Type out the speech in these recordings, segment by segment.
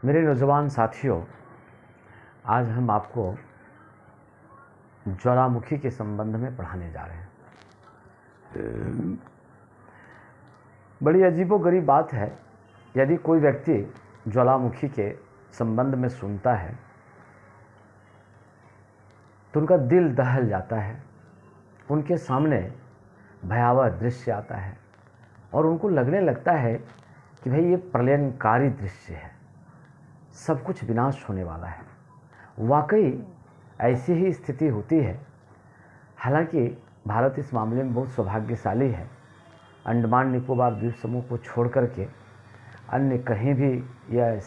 मेरे नौजवान साथियों, आज हम आपको ज्वालामुखी के संबंध में पढ़ाने जा रहे हैं। बड़ी अजीबोगरीब बात है, यदि कोई व्यक्ति ज्वालामुखी के संबंध में सुनता है तो उनका दिल दहल जाता है, उनके सामने भयावह दृश्य आता है और उनको लगने लगता है कि भाई ये प्रलयनकारी दृश्य है, सब कुछ विनाश होने वाला है। वाकई ऐसी ही स्थिति होती है। हालांकि भारत इस मामले में बहुत सौभाग्यशाली है। अंडमान निकोबार द्वीप समूह को छोड़ करके अन्य कहीं भी यह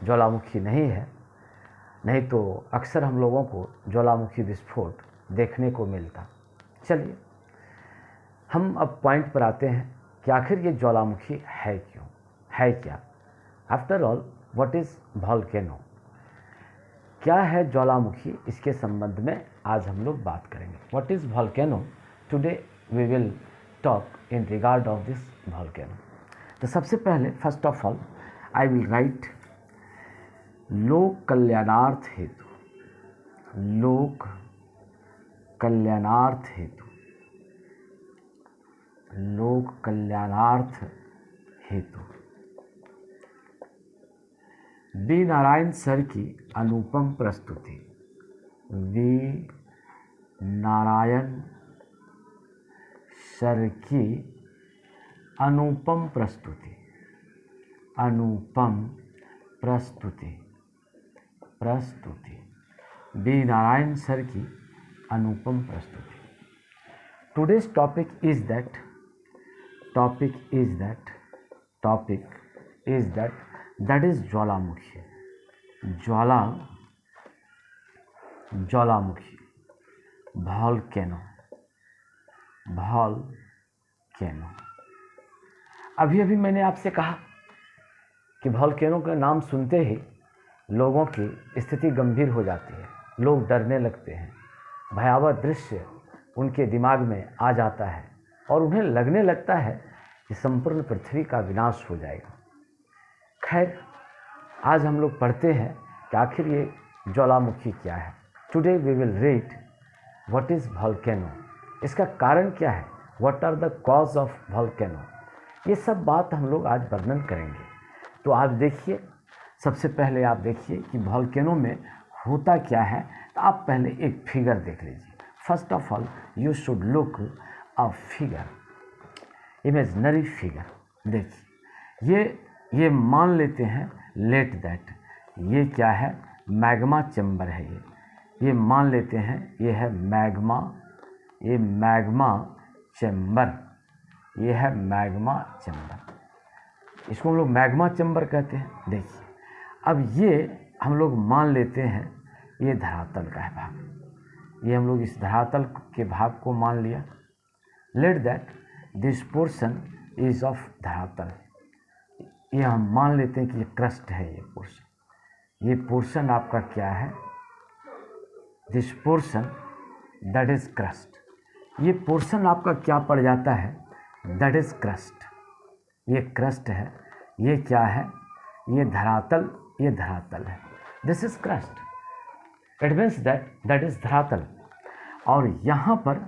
ज्वालामुखी नहीं है, नहीं तो अक्सर हम लोगों को ज्वालामुखी विस्फोट देखने को मिलता। चलिए हम अब पॉइंट पर आते हैं कि आखिर ये ज्वालामुखी है क्यों, है क्या। After all, what is volcano, क्या है ज्वालामुखी, इसके संबंध में आज हम लोग बात करेंगे। What is volcano, today we will talk in regard of this volcano. तो सबसे पहले first of all I will write लोक कल्याणार्थ हेतु, लोक कल्याणार्थ हेतु, लोक कल्याणार्थ हेतु बी नारायण सर की अनुपम प्रस्तुति, वी नारायण सर की अनुपम प्रस्तुति, अनुपम प्रस्तुति, प्रस्तुति बी नारायण सर की अनुपम प्रस्तुति। Today's topic is that, topic is that, topic is that, that is Jwalamukhi, Jwalamukhi, volcano, volcano. अभी अभी मैंने आपसे कहा कि वॉल्केनो का नाम सुनते ही लोगों की स्थिति गंभीर हो जाती है, लोग डरने लगते हैं, भयावह दृश्य उनके दिमाग में आ जाता है और उन्हें लगने लगता है कि संपूर्ण पृथ्वी का विनाश हो जाएगा। खैर, आज हम लोग पढ़ते हैं कि आखिर ये ज्वालामुखी क्या है। Today we will read what is volcano, इसका कारण क्या है, what are the cause of volcano, ये सब बात हम लोग आज वर्णन करेंगे। तो आप देखिए, सबसे पहले आप देखिए कि वॉल्केनो में होता क्या है। तो आप पहले एक फिगर देख लीजिए। First of all you should look a figure, imaginary figure. देखिए, ये मान लेते हैं, लेट दैट, ये क्या है, मैग्मा चैम्बर है। ये मान लेते हैं ये है मैग्मा, ये मैग्मा चैम्बर, ये है मैग्मा चैम्बर, इसको हम लोग मैग्मा चैम्बर कहते हैं। देखिए, अब ये हम लोग मान लेते हैं ये धरातल का है भाग, ये हम लोग इस धरातल के भाग को मान लिया। Let that this portion is of धरातल, ये हम मान लेते हैं कि ये क्रस्ट है। ये पोर्शन आपका क्या है, this portion that is crust, ये पोर्शन आपका क्या पड़ जाता है, दैट इज क्रस्ट, ये क्रस्ट है। ये क्या है, ये धरातल, ये धरातल है, this is crust, it means that is धरातल। और यहाँ पर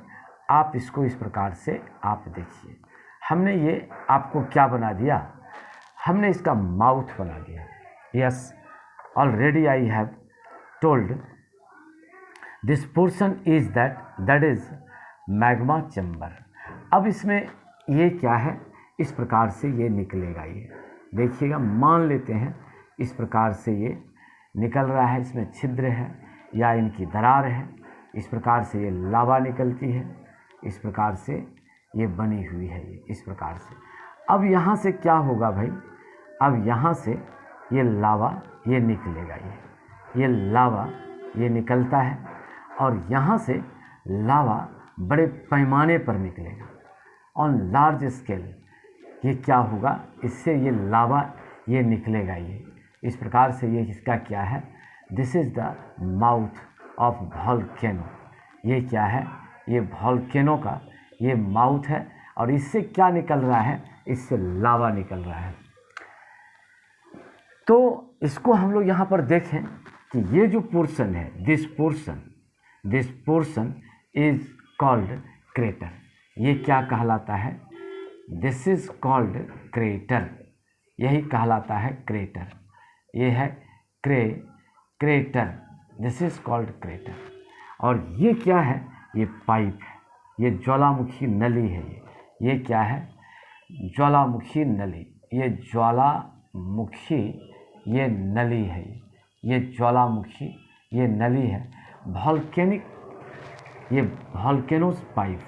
आप इसको इस प्रकार से आप देखिए, हमने ये आपको क्या बना दिया, हमने इसका माउथ बना दिया। Yes, already I have told this portion is that is magma chamber. अब इसमें ये क्या है, इस प्रकार से ये निकलेगा। ये देखिएगा, मान लेते हैं इस प्रकार से ये निकल रहा है, इसमें छिद्र है या इनकी दरार है, इस प्रकार से ये लावा निकलती है, इस प्रकार से ये बनी हुई है, ये इस प्रकार से। अब यहाँ से क्या होगा भाई, अब यहाँ से ये लावा ये निकलेगा, ये लावा ये निकलता है और यहाँ से लावा बड़े पैमाने पर निकलेगा, ऑन लार्ज स्केल। ये क्या होगा, इससे ये लावा ये निकलेगा, ये इस प्रकार से। ये इसका क्या है, this is the mouth of volcano. ये क्या है, ये वॉल्केनो का ये माउथ है और इससे क्या निकल रहा है, इससे लावा निकल रहा है। तो इसको हम लोग यहाँ पर देखें कि ये जो पोर्शन है, this portion is called crater. ये क्या कहलाता है? दिस इज कॉल्ड क्रेटर, यही कहलाता है क्रेटर। ये है crater, this is called crater. और ये क्या है? ये पाइप है, ये ज्वालामुखी नली है। ये क्या है? ज्वालामुखी नली। ये ज्वालामुखी ये नली है, ये ज्वालामुखी ये नली है। वॉल्केनिक, ये वॉल्केनोस पाइप।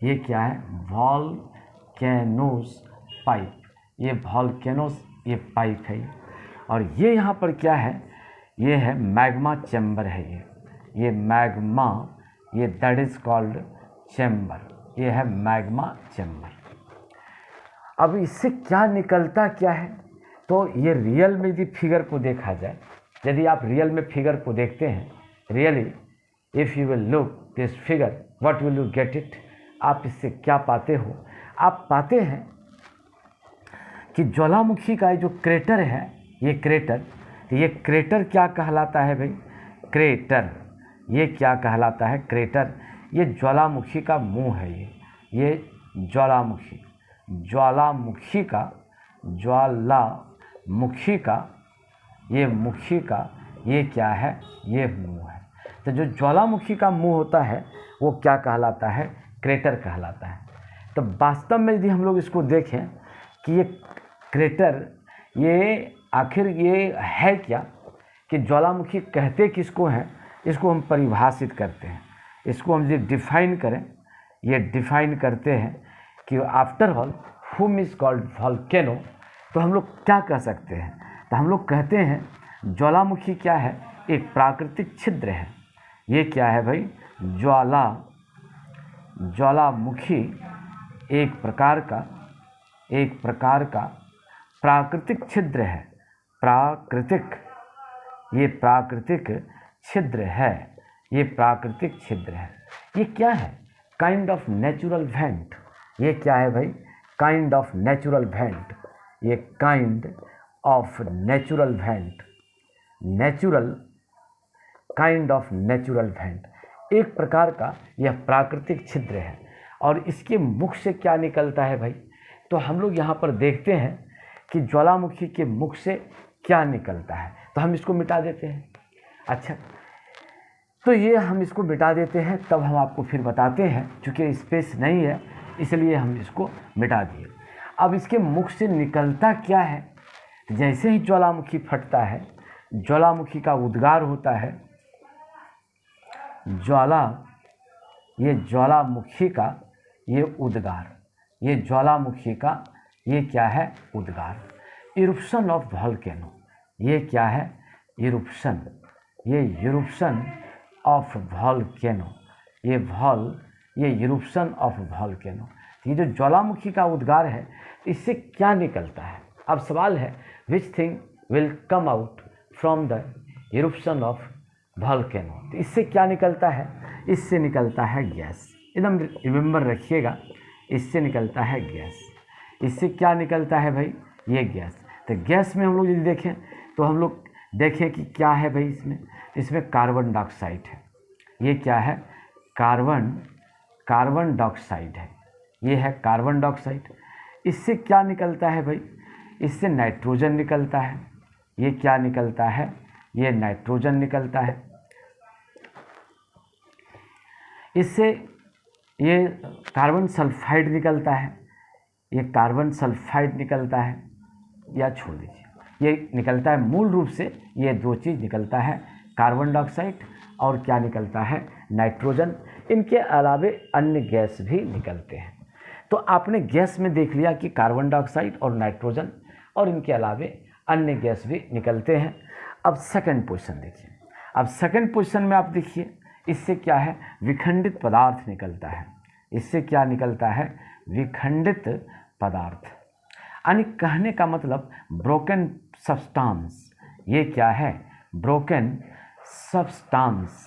ये क्या है? Volcanoes pipe. ये वॉल्केनोस ये पाइप है। और ये यहाँ पर क्या है? ये है मैग्मा चैम्बर है। ये मैग्मा, ये दैट इज कॉल्ड चैम्बर। ये है मैग्मा चैम्बर। अब इससे क्या निकलता क्या है? तो ये रियल में यदि फिगर को देखा जाए, यदि आप रियल में फिगर को देखते हैं, really if you will look this figure, what will you get it? आप इससे क्या पाते हो? आप पाते हैं कि ज्वालामुखी का जो क्रेटर है, ये क्रेटर, तो ये क्रेटर क्या कहलाता है भाई? क्रेटर। ये क्या कहलाता है? क्रेटर। ये ज्वालामुखी का मुंह है। ये ज्वालामुखी, ज्वालामुखी का, ज्वालामुखी का, ये मुखी का, ये क्या है? ये मुंह है। तो जो ज्वालामुखी का मुंह होता है वो क्या कहलाता है? क्रेटर कहलाता है। तो वास्तव में यदि हम लोग इसको देखें कि ये क्रेटर, ये आखिर ये है क्या, कि ज्वालामुखी कहते किसको हैं, इसको हम परिभाषित करते हैं। इसको हम यदि डिफाइन करें, ये डिफाइन करते हैं कि आफ्टर ऑल हुम इज कॉल्ड वॉल्केनो, तो हम लोग क्या कह सकते हैं? तो हम लोग कहते हैं ज्वालामुखी क्या है? एक प्राकृतिक छिद्र है। ये क्या है भाई? ज्वालामुखी एक प्रकार का प्राकृतिक छिद्र है। प्राकृतिक, ये प्राकृतिक छिद्र है। ये प्राकृतिक छिद्र है। ये क्या है? Kind of natural vent. ये क्या है भाई? Kind of natural vent. ये kind of natural vent, natural, kind of natural vent, एक प्रकार का यह प्राकृतिक छिद्र है। और इसके मुख से क्या निकलता है भाई? तो हम लोग यहाँ पर देखते हैं कि ज्वालामुखी के मुख से क्या निकलता है। तो हम इसको मिटा देते हैं। अच्छा, तो ये हम इसको मिटा देते हैं, तब हम आपको फिर बताते हैं। चूँकि स्पेस नहीं है इसलिए हम इसको मिटा दिए। अब इसके मुख से निकलता क्या है? जैसे ही ज्वालामुखी फटता है, ज्वालामुखी का उद्गार होता है। ये ज्वालामुखी का ये उद्गार, ये ज्वालामुखी का ये क्या है? उद्गार। इरुप्शन ऑफ वॉल्केनो। ये क्या है? इरुप्शन। ये इरुप्शन ऑफ वॉल्केनो। ये इरुप्शन ऑफ वॉल्केनो। ये जो ज्वालामुखी का उद्गार है, इससे क्या निकलता है? अब सवाल है which thing will come out from the eruption of volcano. तो इससे क्या निकलता है? इससे निकलता है गैस। एकदम रिमेंबर रखिएगा, इससे निकलता है गैस। इससे क्या निकलता है भाई? ये गैस। तो गैस में हम लोग यदि देखें तो हम लोग देखें कि क्या है भाई? इसमें कार्बन डाइऑक्साइड है। ये क्या है? कार्बन डाइऑक्साइड है। ये है कार्बन डाइऑक्साइड। इससे क्या निकलता है भाई? इससे नाइट्रोजन निकलता है। ये क्या निकलता है? ये नाइट्रोजन निकलता है। इससे ये कार्बन सल्फाइड निकलता है। ये कार्बन सल्फाइड निकलता है, या छोड़ दीजिए, ये निकलता है। मूल रूप से ये दो चीज़ निकलता है, कार्बन डाइऑक्साइड और क्या निकलता है? नाइट्रोजन। इनके अलावे अन्य गैस भी निकलते हैं। तो आपने गैस में देख लिया कि कार्बन डाइऑक्साइड और नाइट्रोजन और इनके अलावे अन्य गैस भी निकलते हैं। अब सेकंड पोजीशन देखिए। अब सेकंड पोजीशन में आप देखिए, इससे क्या है? विखंडित पदार्थ निकलता है। इससे क्या निकलता है? विखंडित पदार्थ। यानी कहने का मतलब ब्रोकन सब्सटेंस। ये क्या है? Broken substance.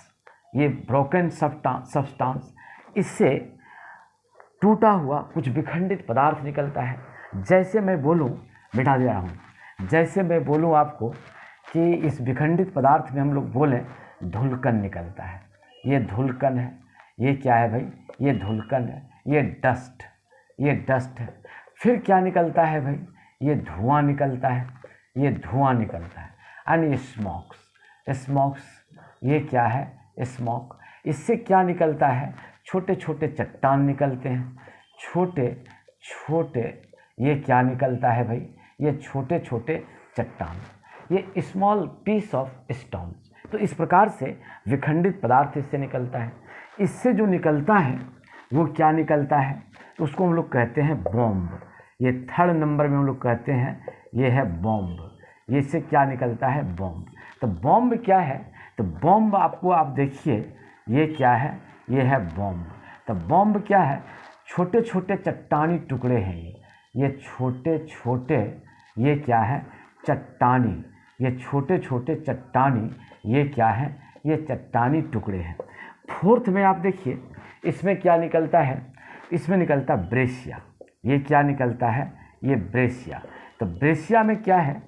ये ब्रोकन सब्सटेंस, इससे टूटा हुआ कुछ विखंडित पदार्थ निकलता है। जैसे मैं बोलूँ, मिटा दे रहा हूँ, जैसे मैं बोलूँ आपको कि इस विखंडित पदार्थ में हम लोग बोलें धुलकन निकलता है, ये धुलकन है, ये क्या है भाई, ये धुलकन है, ये डस्ट है। फिर क्या निकलता है भाई, ये धुआं निकलता है, ये धुआं निकलता है। एंड स्मोक्स, ये क्या है, स्मोक। इससे क्या निकलता है, छोटे छोटे चट्टान निकलते हैं, छोटे छोटे, ये क्या निकलता है भाई, ये छोटे छोटे चट्टान, ये स्मॉल पीस ऑफ स्टोन। तो इस प्रकार से विखंडित पदार्थ इससे निकलता है। इससे जो निकलता है वो क्या निकलता है, उसको हम लोग कहते हैं बॉम्ब। ये 3rd नंबर में हम लोग कहते हैं ये है बॉम्ब। ये इससे क्या निकलता है, बॉम्ब। तो बॉम्ब क्या है, तो बॉम्ब आपको आप देखिए ये क्या है, ये है बॉम्ब। तो बॉम्ब क्या है, छोटे छोटे चट्टानी टुकड़े हैं ये छोटे छोटे, ये क्या है, चट्टानी, ये छोटे छोटे चट्टानी, ये क्या है, ये चट्टानी टुकड़े हैं। 4th में आप देखिए इसमें क्या निकलता है, इसमें निकलता ब्रेशिया। ये क्या निकलता है, ये ब्रेशिया। तो ब्रेशिया में क्या है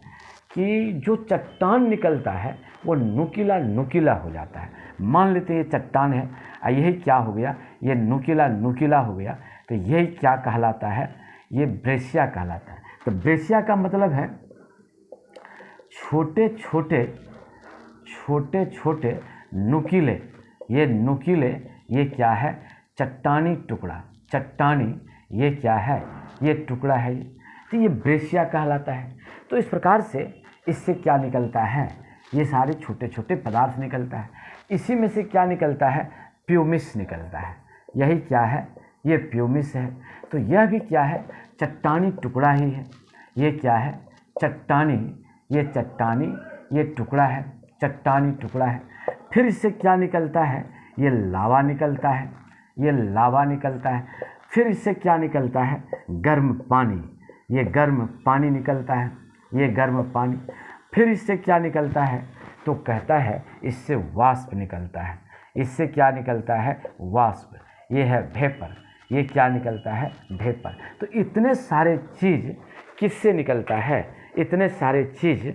कि जो चट्टान निकलता है वो नुकीला नुकीला हो जाता है। मान लेते हैं ये चट्टान है, यही क्या हो गया, ये नुकीला नुकीला हो गया, तो यही क्या कहलाता है, ये ब्रेशिया कहलाता है। तो ब्रेशिया का मतलब है छोटे छोटे छोटे छोटे नुकीले, ये नुकीले, ये क्या है, चट्टानी टुकड़ा, चट्टानी, ये क्या है, ये टुकड़ा है, तो ये ब्रेशिया कहलाता है। तो इस प्रकार से इससे क्या निकलता है, ये सारे छोटे छोटे पदार्थ निकलता है। इसी में से क्या निकलता है, प्यूमिस निकलता है। यही क्या है, ये प्यूमिस है। तो यह भी क्या है, चट्टानी टुकड़ा ही है। ये क्या है, चट्टानी, ये चट्टानी, ये टुकड़ा है, चट्टानी टुकड़ा है। फिर इससे क्या निकलता है, ये लावा निकलता है, ये लावा निकलता है। फिर इससे क्या निकलता है, गर्म पानी, ये गर्म पानी निकलता है, ये गर्म पानी। फिर इससे क्या निकलता है, तो कहता है इससे वाष्प निकलता है। इससे क्या निकलता है, वाष्प, ये है वेपर, ये क्या निकलता है, वेपर। तो इतने सारे चीज़ किससे निकलता है, इतने सारे चीज़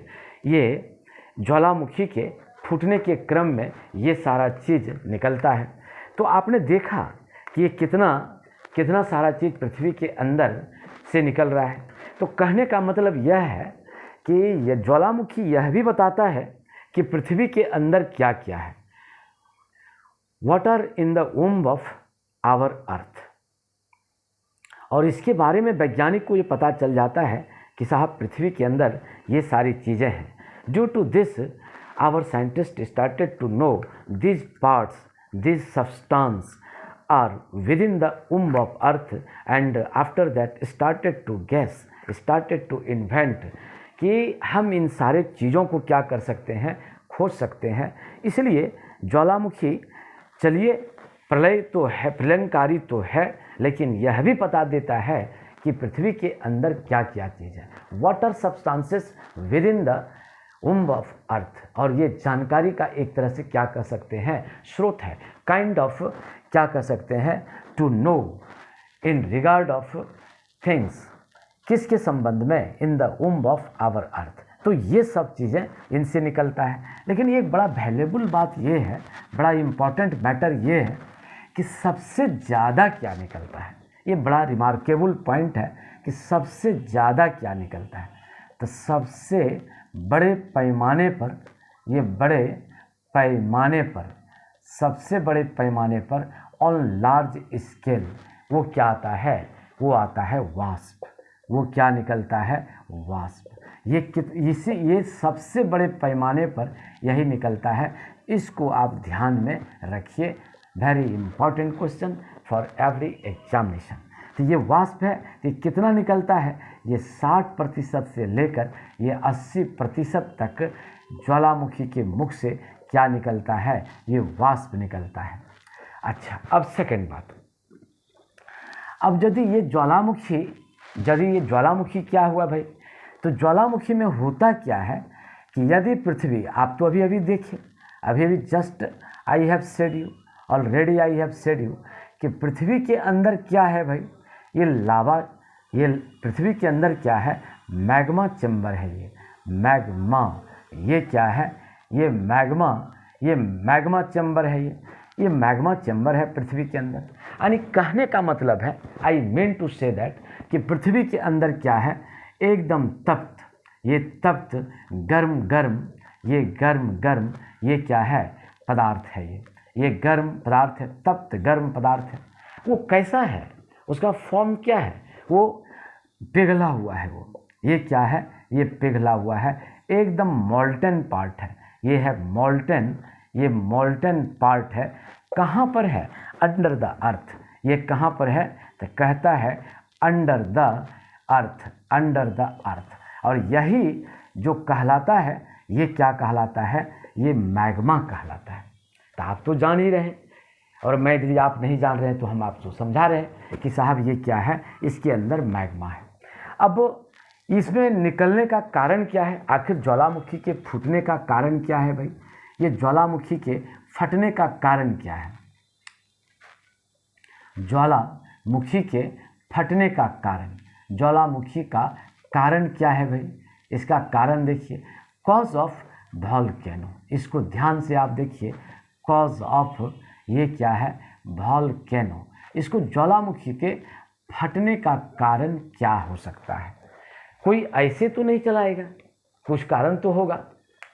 ये ज्वालामुखी के फूटने के क्रम में ये सारा चीज़ निकलता है। तो आपने देखा कि ये कितना सारा चीज़ पृथ्वी के अंदर से निकल रहा है। तो कहने का मतलब यह है कि यह ज्वालामुखी यह भी बताता है कि पृथ्वी के अंदर क्या क्या है, what are in the womb of our earth. और इसके बारे में वैज्ञानिक को ये पता चल जाता है कि साहब पृथ्वी के अंदर ये सारी चीज़ें हैं। Due to this our scientist started to know these parts, these substance are within the womb of earth, and after that started to guess, started to invent कि हम इन सारे चीज़ों को क्या कर सकते हैं, खोज सकते हैं। इसलिए ज्वालामुखी, चलिए प्रलय तो है, प्रलयंकारी तो है, लेकिन यह भी बता देता है कि पृथ्वी के अंदर क्या क्या चीज़ है, water substances with in the womb of earth. और ये जानकारी का एक तरह से क्या कर सकते हैं, स्रोत है, काइंड ऑफ क्या कर सकते हैं, to know in regard of things, किसके संबंध में, in the womb of our earth. तो ये सब चीज़ें इनसे निकलता है। लेकिन एक बड़ा वैल्यूएबल बात ये है, बड़ा इम्पॉर्टेंट मैटर ये है कि सबसे ज़्यादा क्या निकलता है। ये बड़ा रिमार्केबल पॉइंट है कि सबसे ज़्यादा क्या निकलता है। तो सबसे बड़े पैमाने पर, ये बड़े पैमाने पर, सबसे बड़े पैमाने पर, ऑन लार्ज स्केल, वो क्या आता है, वो आता है वाष्प। वो क्या निकलता है, वाष्प। ये सबसे बड़े पैमाने पर यही निकलता है। इसको आप ध्यान में रखिए, very important question for every examination. तो ये वाष्प है, ये कितना निकलता है, ये 60% से लेकर ये 80% तक ज्वालामुखी के मुख से क्या निकलता है, ये वाष्प निकलता है। अच्छा, अब सेकंड बात, अब यदि ये ज्वालामुखी क्या हुआ भाई, तो ज्वालामुखी में होता क्या है कि यदि पृथ्वी, आप तो अभी देखिए, अभी just I have said you, already I have said you कि पृथ्वी के अंदर क्या है भाई, ये लावा, ये पृथ्वी के अंदर क्या है, मैग्मा चैम्बर है ये, मैग्मा। ये क्या है? ये मैग्मा चैम्बर है। ये मैग्मा चैम्बर है पृथ्वी के अंदर। यानी कहने का मतलब है, I mean to say that, कि पृथ्वी के अंदर क्या है? एकदम तप्त, ये तप्त गर्म गर्म, ये गर्म गर्म, ये क्या है? पदार्थ है। ये गर्म पदार्थ है, तप्त गर्म पदार्थ है। वो कैसा है? उसका फॉर्म क्या है? वो पिघला हुआ है। वो ये क्या है? ये पिघला हुआ है, एकदम मोल्टन पार्ट है। ये है मोल्टन, ये मोल्टन पार्ट है। कहाँ पर है? Under the earth. ये कहाँ पर है? तो कहता है under the earth, under the earth. और यही जो कहलाता है, ये क्या कहलाता है? ये मैग्मा कहलाता है। तो आप तो जान ही रहे हैं, और मैं यदि आप नहीं जान रहे हैं तो हम आपको समझा रहे हैं कि साहब ये क्या है? इसके अंदर मैग्मा है। अब इसमें निकलने का कारण क्या है? आखिर ज्वालामुखी के फूटने का कारण क्या है भाई? ये ज्वालामुखी के फटने का कारण क्या है? ज्वालामुखी के फटने का कारण, ज्वालामुखी का कारण क्या है भाई? इसका कारण देखिए, कॉज ऑफ वॉल्केनो। इसको ध्यान से आप देखिए, कॉज ऑफ, ये क्या है? वॉल्केनो। इसको ज्वालामुखी के फटने का कारण क्या हो सकता है? कोई ऐसे तो नहीं चलाएगा, कुछ कारण तो होगा।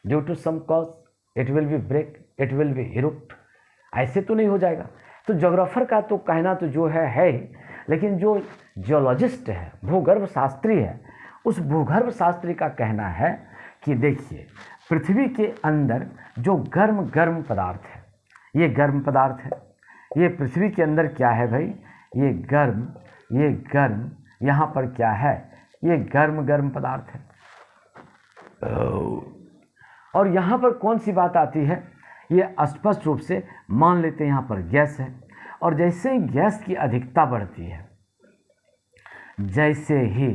Due to some cause it will be break, it will be erupt. ऐसे तो नहीं हो जाएगा। तो ज्योग्राफर का तो कहना तो जो है ही, लेकिन जो जियोलॉजिस्ट है, भूगर्भ शास्त्री है, उस भूगर्भ शास्त्री का कहना है कि देखिए, पृथ्वी के अंदर जो गर्म गर्म पदार्थ है, ये गर्म पदार्थ है। ये पृथ्वी के अंदर क्या है भाई? ये गर्म, यहाँ पर क्या है? ये गर्म गर्म पदार्थ है। और यहाँ पर कौन सी बात आती है? ये स्पष्ट रूप से मान लेते हैं यहाँ पर गैस है, और जैसे ही गैस की अधिकता बढ़ती है, जैसे ही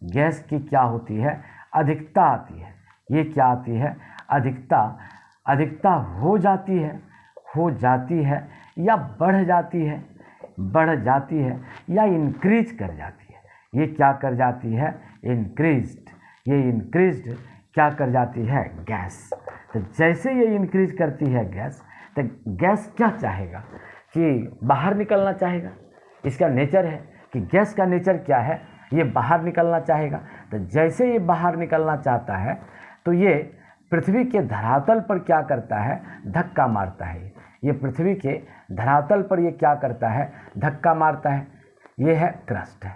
गैस की क्या होती है? अधिकता आती है। ये क्या आती है? अधिकता हो जाती है या बढ़ जाती है या इंक्रीज कर जाती है। ये क्या कर जाती है? इंक्रीज्ड। ये इंक्रीज्ड क्या कर जाती है? गैस। तो जैसे ये इंक्रीज करती है गैस, तो गैस क्या चाहेगा? कि बाहर निकलना चाहेगा। इसका नेचर है कि गैस का नेचर क्या है? ये बाहर निकलना चाहेगा। तो जैसे ये बाहर निकलना चाहता है, तो ये पृथ्वी के धरातल पर क्या करता है? धक्का मारता है। ये पृथ्वी के धरातल पर ये क्या करता है? धक्का मारता है। ये है क्रस्ट है,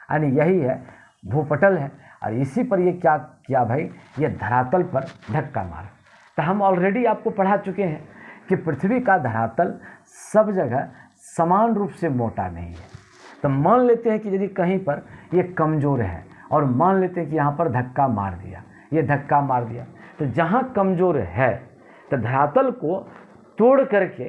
यानी यही है भूपटल है, और इसी पर ये क्या किया भाई? ये धरातल पर धक्का मारा। तो हम ऑलरेडी आपको पढ़ा चुके हैं कि पृथ्वी का धरातल सब जगह समान रूप से मोटा नहीं है। तो मान लेते हैं कि यदि कहीं पर ये कमज़ोर है, और मान लेते हैं कि यहाँ पर धक्का मार दिया, ये धक्का मार दिया, तो जहाँ कमज़ोर है तो धरातल को तोड़ करके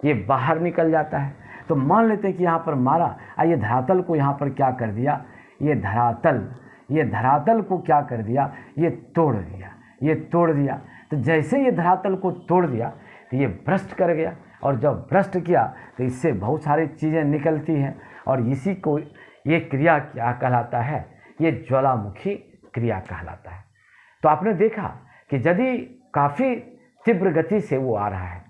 ये बाहर निकल जाता है। तो मान लेते हैं कि यहाँ पर मारा, ये धरातल को यहाँ पर क्या कर दिया? ये धरातल को क्या कर दिया? ये तोड़ दिया। तो जैसे ये धरातल को तोड़ दिया, तो ये भ्रष्ट कर गया, और जब भ्रष्ट किया तो इससे बहुत सारी चीज़ें निकलती हैं, और इसी को ये क्रिया क्या कहलाता है? ये ज्वालामुखी क्रिया कहलाता है। तो आपने देखा कि यदि काफ़ी तीव्र गति से वो आ रहा है,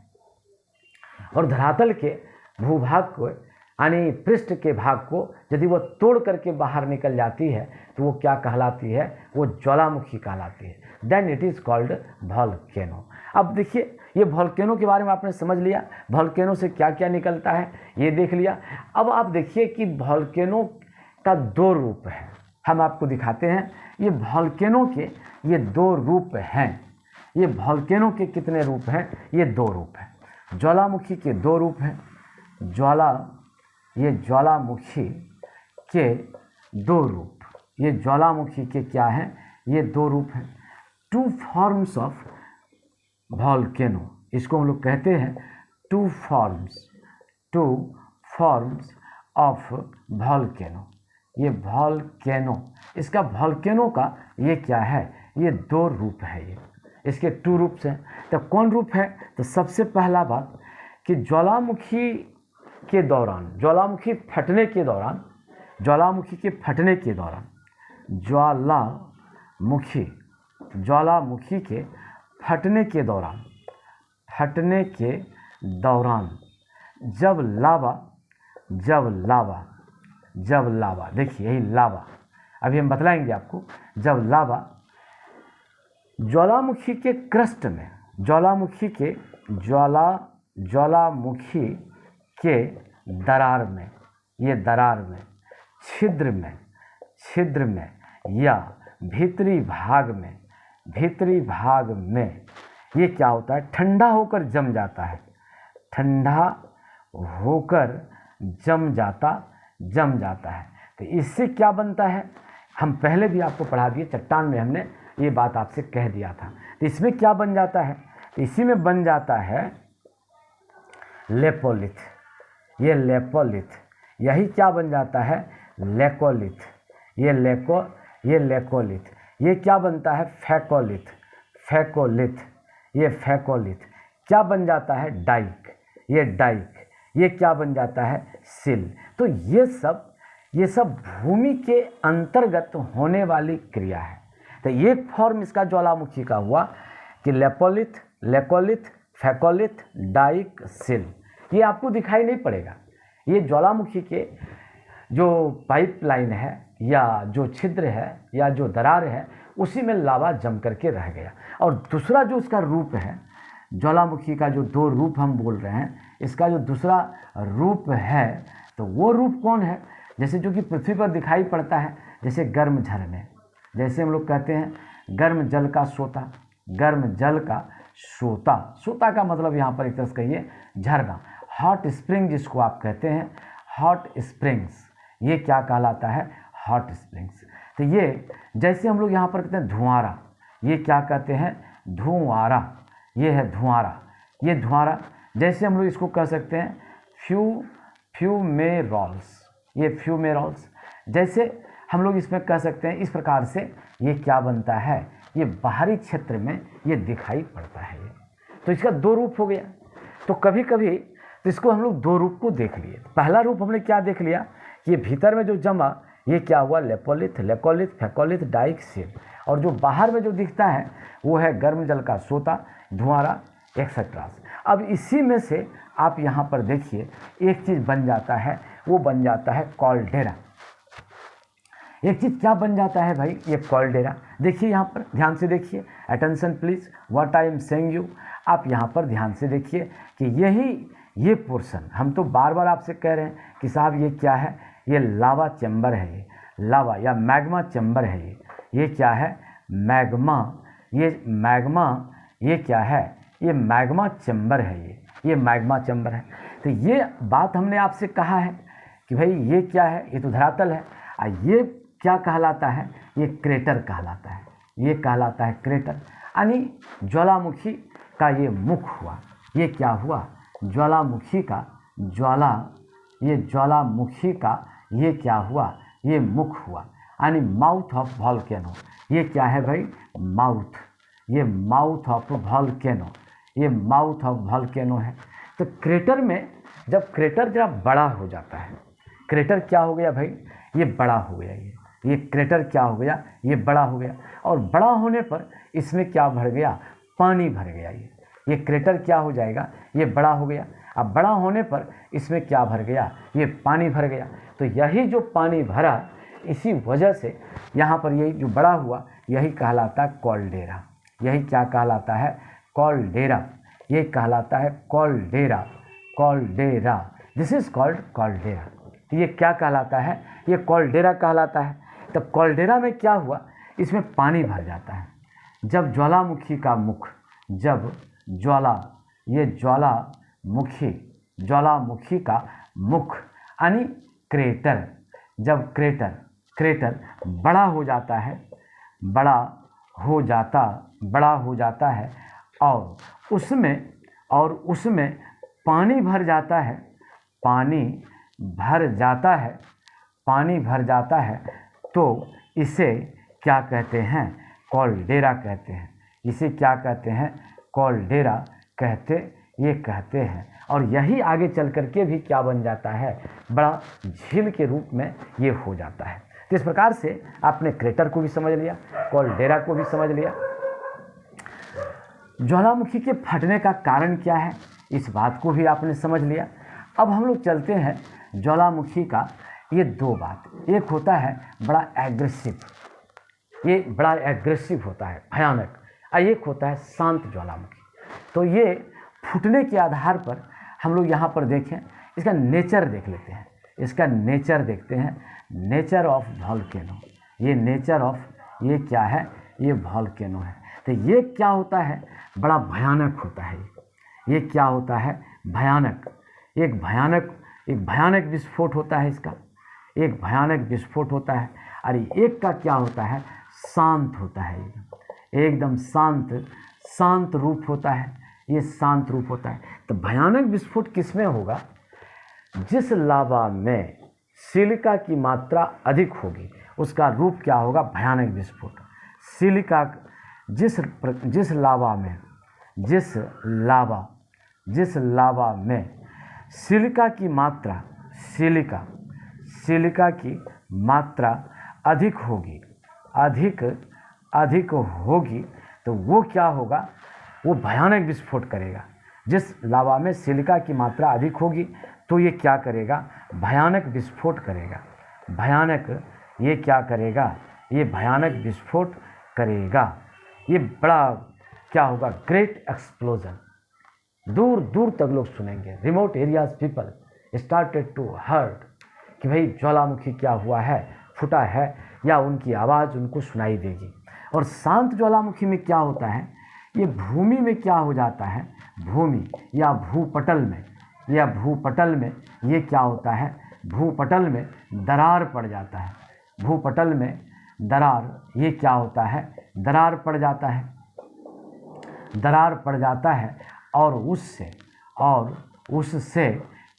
और धरातल के भूभाग को, यानी पृष्ठ के भाग को यदि वो तोड़ करके बाहर निकल जाती है, तो वो क्या कहलाती है? वो ज्वालामुखी कहलाती है। Then it is called volcano. अब देखिए, ये वॉल्केनो के बारे में आपने समझ लिया, वॉल्केनो से क्या क्या निकलता है ये देख लिया। अब आप देखिए कि वॉल्केनो का दो रूप है, हम आपको दिखाते हैं। ये वॉल्केनो के ये दो रूप हैं। ये वॉल्केनो के कितने रूप हैं? ये दो रूप हैं। ज्वालामुखी के दो रूप हैं। ये ज्वालामुखी के दो रूप, ये ज्वालामुखी के क्या हैं? ये दो रूप हैं। टू फॉर्म्स ऑफ वॉल्केनो, इसको हम लोग कहते हैं टू फॉर्म्स ऑफ वॉल्केनो। ये वॉल्केनो, इसका वॉल्केनो का ये क्या है? ये दो रूप है। ये इसके टू रूप्स हैं। तो कौन रूप है? तो सबसे पहला बात कि ज्वालामुखी के दौरान, ज्वालामुखी के फटने के दौरान ज्वालामुखी, ज्वालामुखी के फटने के दौरान जब लावा, देखिए यही लावा, अभी हम बतलाएंगे आपको। जब लावा ज्वालामुखी के क्रस्ट में, ज्वालामुखी के दरार में, ये दरार में, छिद्र में या भीतरी भाग में ये क्या होता है, ठंडा होकर जम जाता है, जम जाता है। तो इससे क्या बनता है, हम पहले भी आपको पढ़ा दिए, चट्टान में हमने ये बात आपसे कह दिया था। तो इसमें क्या बन जाता है, तो इसी में बन जाता है लेपोलिथ, ये लेपोलिथ, यही क्या बन जाता है, लेकोलिथ, ये लेकोलिथ, ये क्या बनता है, फेकोलिथ, ये फेकोलिथ, क्या बन जाता है, डाइक, ये क्या बन जाता है, सिल। तो ये सब भूमि के अंतर्गत होने वाली क्रिया है। तो एक फॉर्म इसका ज्वालामुखी का हुआ कि लेपोलिथ, लेकोलिथ, फेकोलिथ, डाइक, सिल। ये आपको दिखाई नहीं पड़ेगा, ये ज्वालामुखी के जो पाइपलाइन है या जो छिद्र है या जो दरार है, उसी में लावा जम करके रह गया। और दूसरा जो उसका रूप है, ज्वालामुखी का जो दो रूप हम बोल रहे हैं, इसका जो दूसरा रूप है, तो वो रूप कौन है, जैसे जो कि पृथ्वी पर दिखाई पड़ता है, जैसे गर्म झरने, जैसे हम लोग कहते हैं गर्म जल का सोता, गर्म जल का सोता, सोता का मतलब यहाँ पर एक तरह से कहिए झरना। हॉट स्प्रिंग जिसको आप कहते हैं, हॉट स्प्रिंग्स, ये क्या कहलाता है, हॉट स्प्रिंग्स। तो ये जैसे हम लोग यहाँ पर कहते हैं धुआंरा, ये क्या कहते हैं, धुआंरा, ये है धुआंरा, ये धुआंरा। जैसे हम लोग इसको कह सकते हैं फ्यूमेरोल्स, ये फ्यूमेरोल्स। जैसे हम लोग इसमें कह सकते हैं, इस प्रकार से ये क्या बनता है, ये बाहरी क्षेत्र में ये दिखाई पड़ता है। ये तो इसका दो रूप हो गया। तो कभी कभी तो इसको हम लोग दो रूप को देख लिए। पहला रूप हमने क्या देख लिया, ये भीतर में जो जमा, ये क्या हुआ, लेपोलिथ, लेकोलिथ, फेकोलिथ, डाइक, सिल। और जो बाहर में जो दिखता है वो है गर्म जल का सोता, धुआंरा, एक्सेट्रा। अब इसी में से आप यहाँ पर देखिए एक चीज़ बन जाता है, वो बन जाता है कॉल्डेरा। एक चीज़ क्या बन जाता है भाई, ये कॉल्डेरा। देखिए यहाँ पर ध्यान से देखिए, attention please, what I am saying you. आप यहाँ पर ध्यान से देखिए कि ये पोर्शन हम तो बार बार आपसे कह रहे हैं कि साहब ये क्या है, ये लावा चैम्बर है, ये लावा या मैग्मा चैम्बर है, ये क्या है, मैग्मा, ये क्या है, ये मैग्मा चैम्बर है, ये मैग्मा चैम्बर है। तो ये बात हमने आपसे कहा है कि भाई ये क्या है, ये तो धरातल है, ये क्या कहलाता है, ये क्रेटर कहलाता है, ये कहलाता है क्रेटर। यानी ज्वालामुखी का ये मुख हुआ, ये क्या हुआ, ज्वालामुखी का ज्वालामुखी का ये क्या हुआ, ये मुख हुआ, यानी माउथ ऑफ वॉल्केनो। ये क्या है भाई, माउथ, ये माउथ ऑफ वॉल्केनो, ये माउथ ऑफ वॉल्केनो है। तो क्रेटर में जब क्रेटर जरा बड़ा हो जाता है, क्रेटर क्या हो गया भाई, ये बड़ा हो गया, ये क्रेटर क्या हो गया, ये बड़ा हो गया। और बड़ा होने पर इसमें क्या भर गया, पानी भर गया। ये क्रेटर क्या हो जाएगा, ये बड़ा हो गया। अब बड़ा होने पर इसमें क्या भर गया, ये पानी भर गया। तो यही जो पानी भरा, इसी वजह से यहाँ पर यही जो बड़ा हुआ, यही कहलाता है कॉल्डेरा। यही क्या कहलाता है, कॉल्डेरा। ये कहलाता है कॉल्डेरा, कॉल्डेरा, दिस इज कॉल्ड कॉल्डेरा। तो ये क्या कहलाता है, ये कॉल्डेरा कहलाता है। तब कॉल्डेरा में क्या हुआ, इसमें पानी भर जाता है। जब ज्वालामुखी का मुख, जब ज्वालामुखी का मुख यानी क्रेटर, जब क्रेटर बड़ा हो जाता है, बड़ा हो जाता है और उसमें पानी भर जाता है, पानी भर जाता है, तो इसे क्या कहते हैं, कॉल्डेरा कहते हैं। इसे क्या कहते हैं, कॉल्डेरा कहते हैं। और यही आगे चल करके भी क्या बन जाता है, बड़ा झील के रूप में ये हो जाता है। तो इस प्रकार से आपने क्रेटर को भी समझ लिया, कॉल्डेरा को भी समझ लिया। ज्वालामुखी के फटने का कारण क्या है, इस बात को भी आपने समझ लिया। अब हम लोग चलते हैं ज्वालामुखी का ये दो बात, एक होता है बड़ा एग्रेसिव, ये बड़ा एग्रेसिव होता है, भयानक, और एक होता है शांत ज्वालामुखी। तो ये फूटने के आधार पर हम लोग यहाँ पर देखें, इसका नेचर देख लेते हैं, इसका नेचर देखते हैं, नेचर ऑफ वॉल्केनो। ये नेचर ऑफ, ये क्या है, ये वॉल्केनो है। तो ये क्या होता है, बड़ा भयानक होता है। ये क्या होता है, भयानक, एक भयानक विस्फोट होता है इसका, एक भयानक विस्फोट होता है। और एक का क्या होता है, शांत होता है, एकदम शांत रूप होता है, ये शांत रूप होता है। तो भयानक विस्फोट किसमें होगा, जिस लावा में सिलिका की मात्रा अधिक होगी उसका रूप क्या होगा, भयानक विस्फोट। सिलिका जिस लावा में सिलिका की मात्रा अधिक होगी तो वो क्या होगा, वो भयानक विस्फोट करेगा। जिस लावा में सिलिका की मात्रा अधिक होगी तो ये क्या करेगा, भयानक विस्फोट करेगा। ये क्या करेगा, ये भयानक विस्फोट करेगा। ये बड़ा क्या होगा, ग्रेट एक्सप्लोजन। दूर दूर तक लोग सुनेंगे, remote areas people started to hurt कि भाई ज्वालामुखी क्या हुआ है, फूटा है, या उनकी आवाज़ उनको सुनाई देगी। और शांत ज्वालामुखी में क्या होता है, ये भूमि में क्या हो जाता है, भूमि या भूपटल में ये क्या होता है, भूपटल में दरार पड़ जाता है। भूपटल में दरार, ये क्या होता है, दरार पड़ जाता है और उससे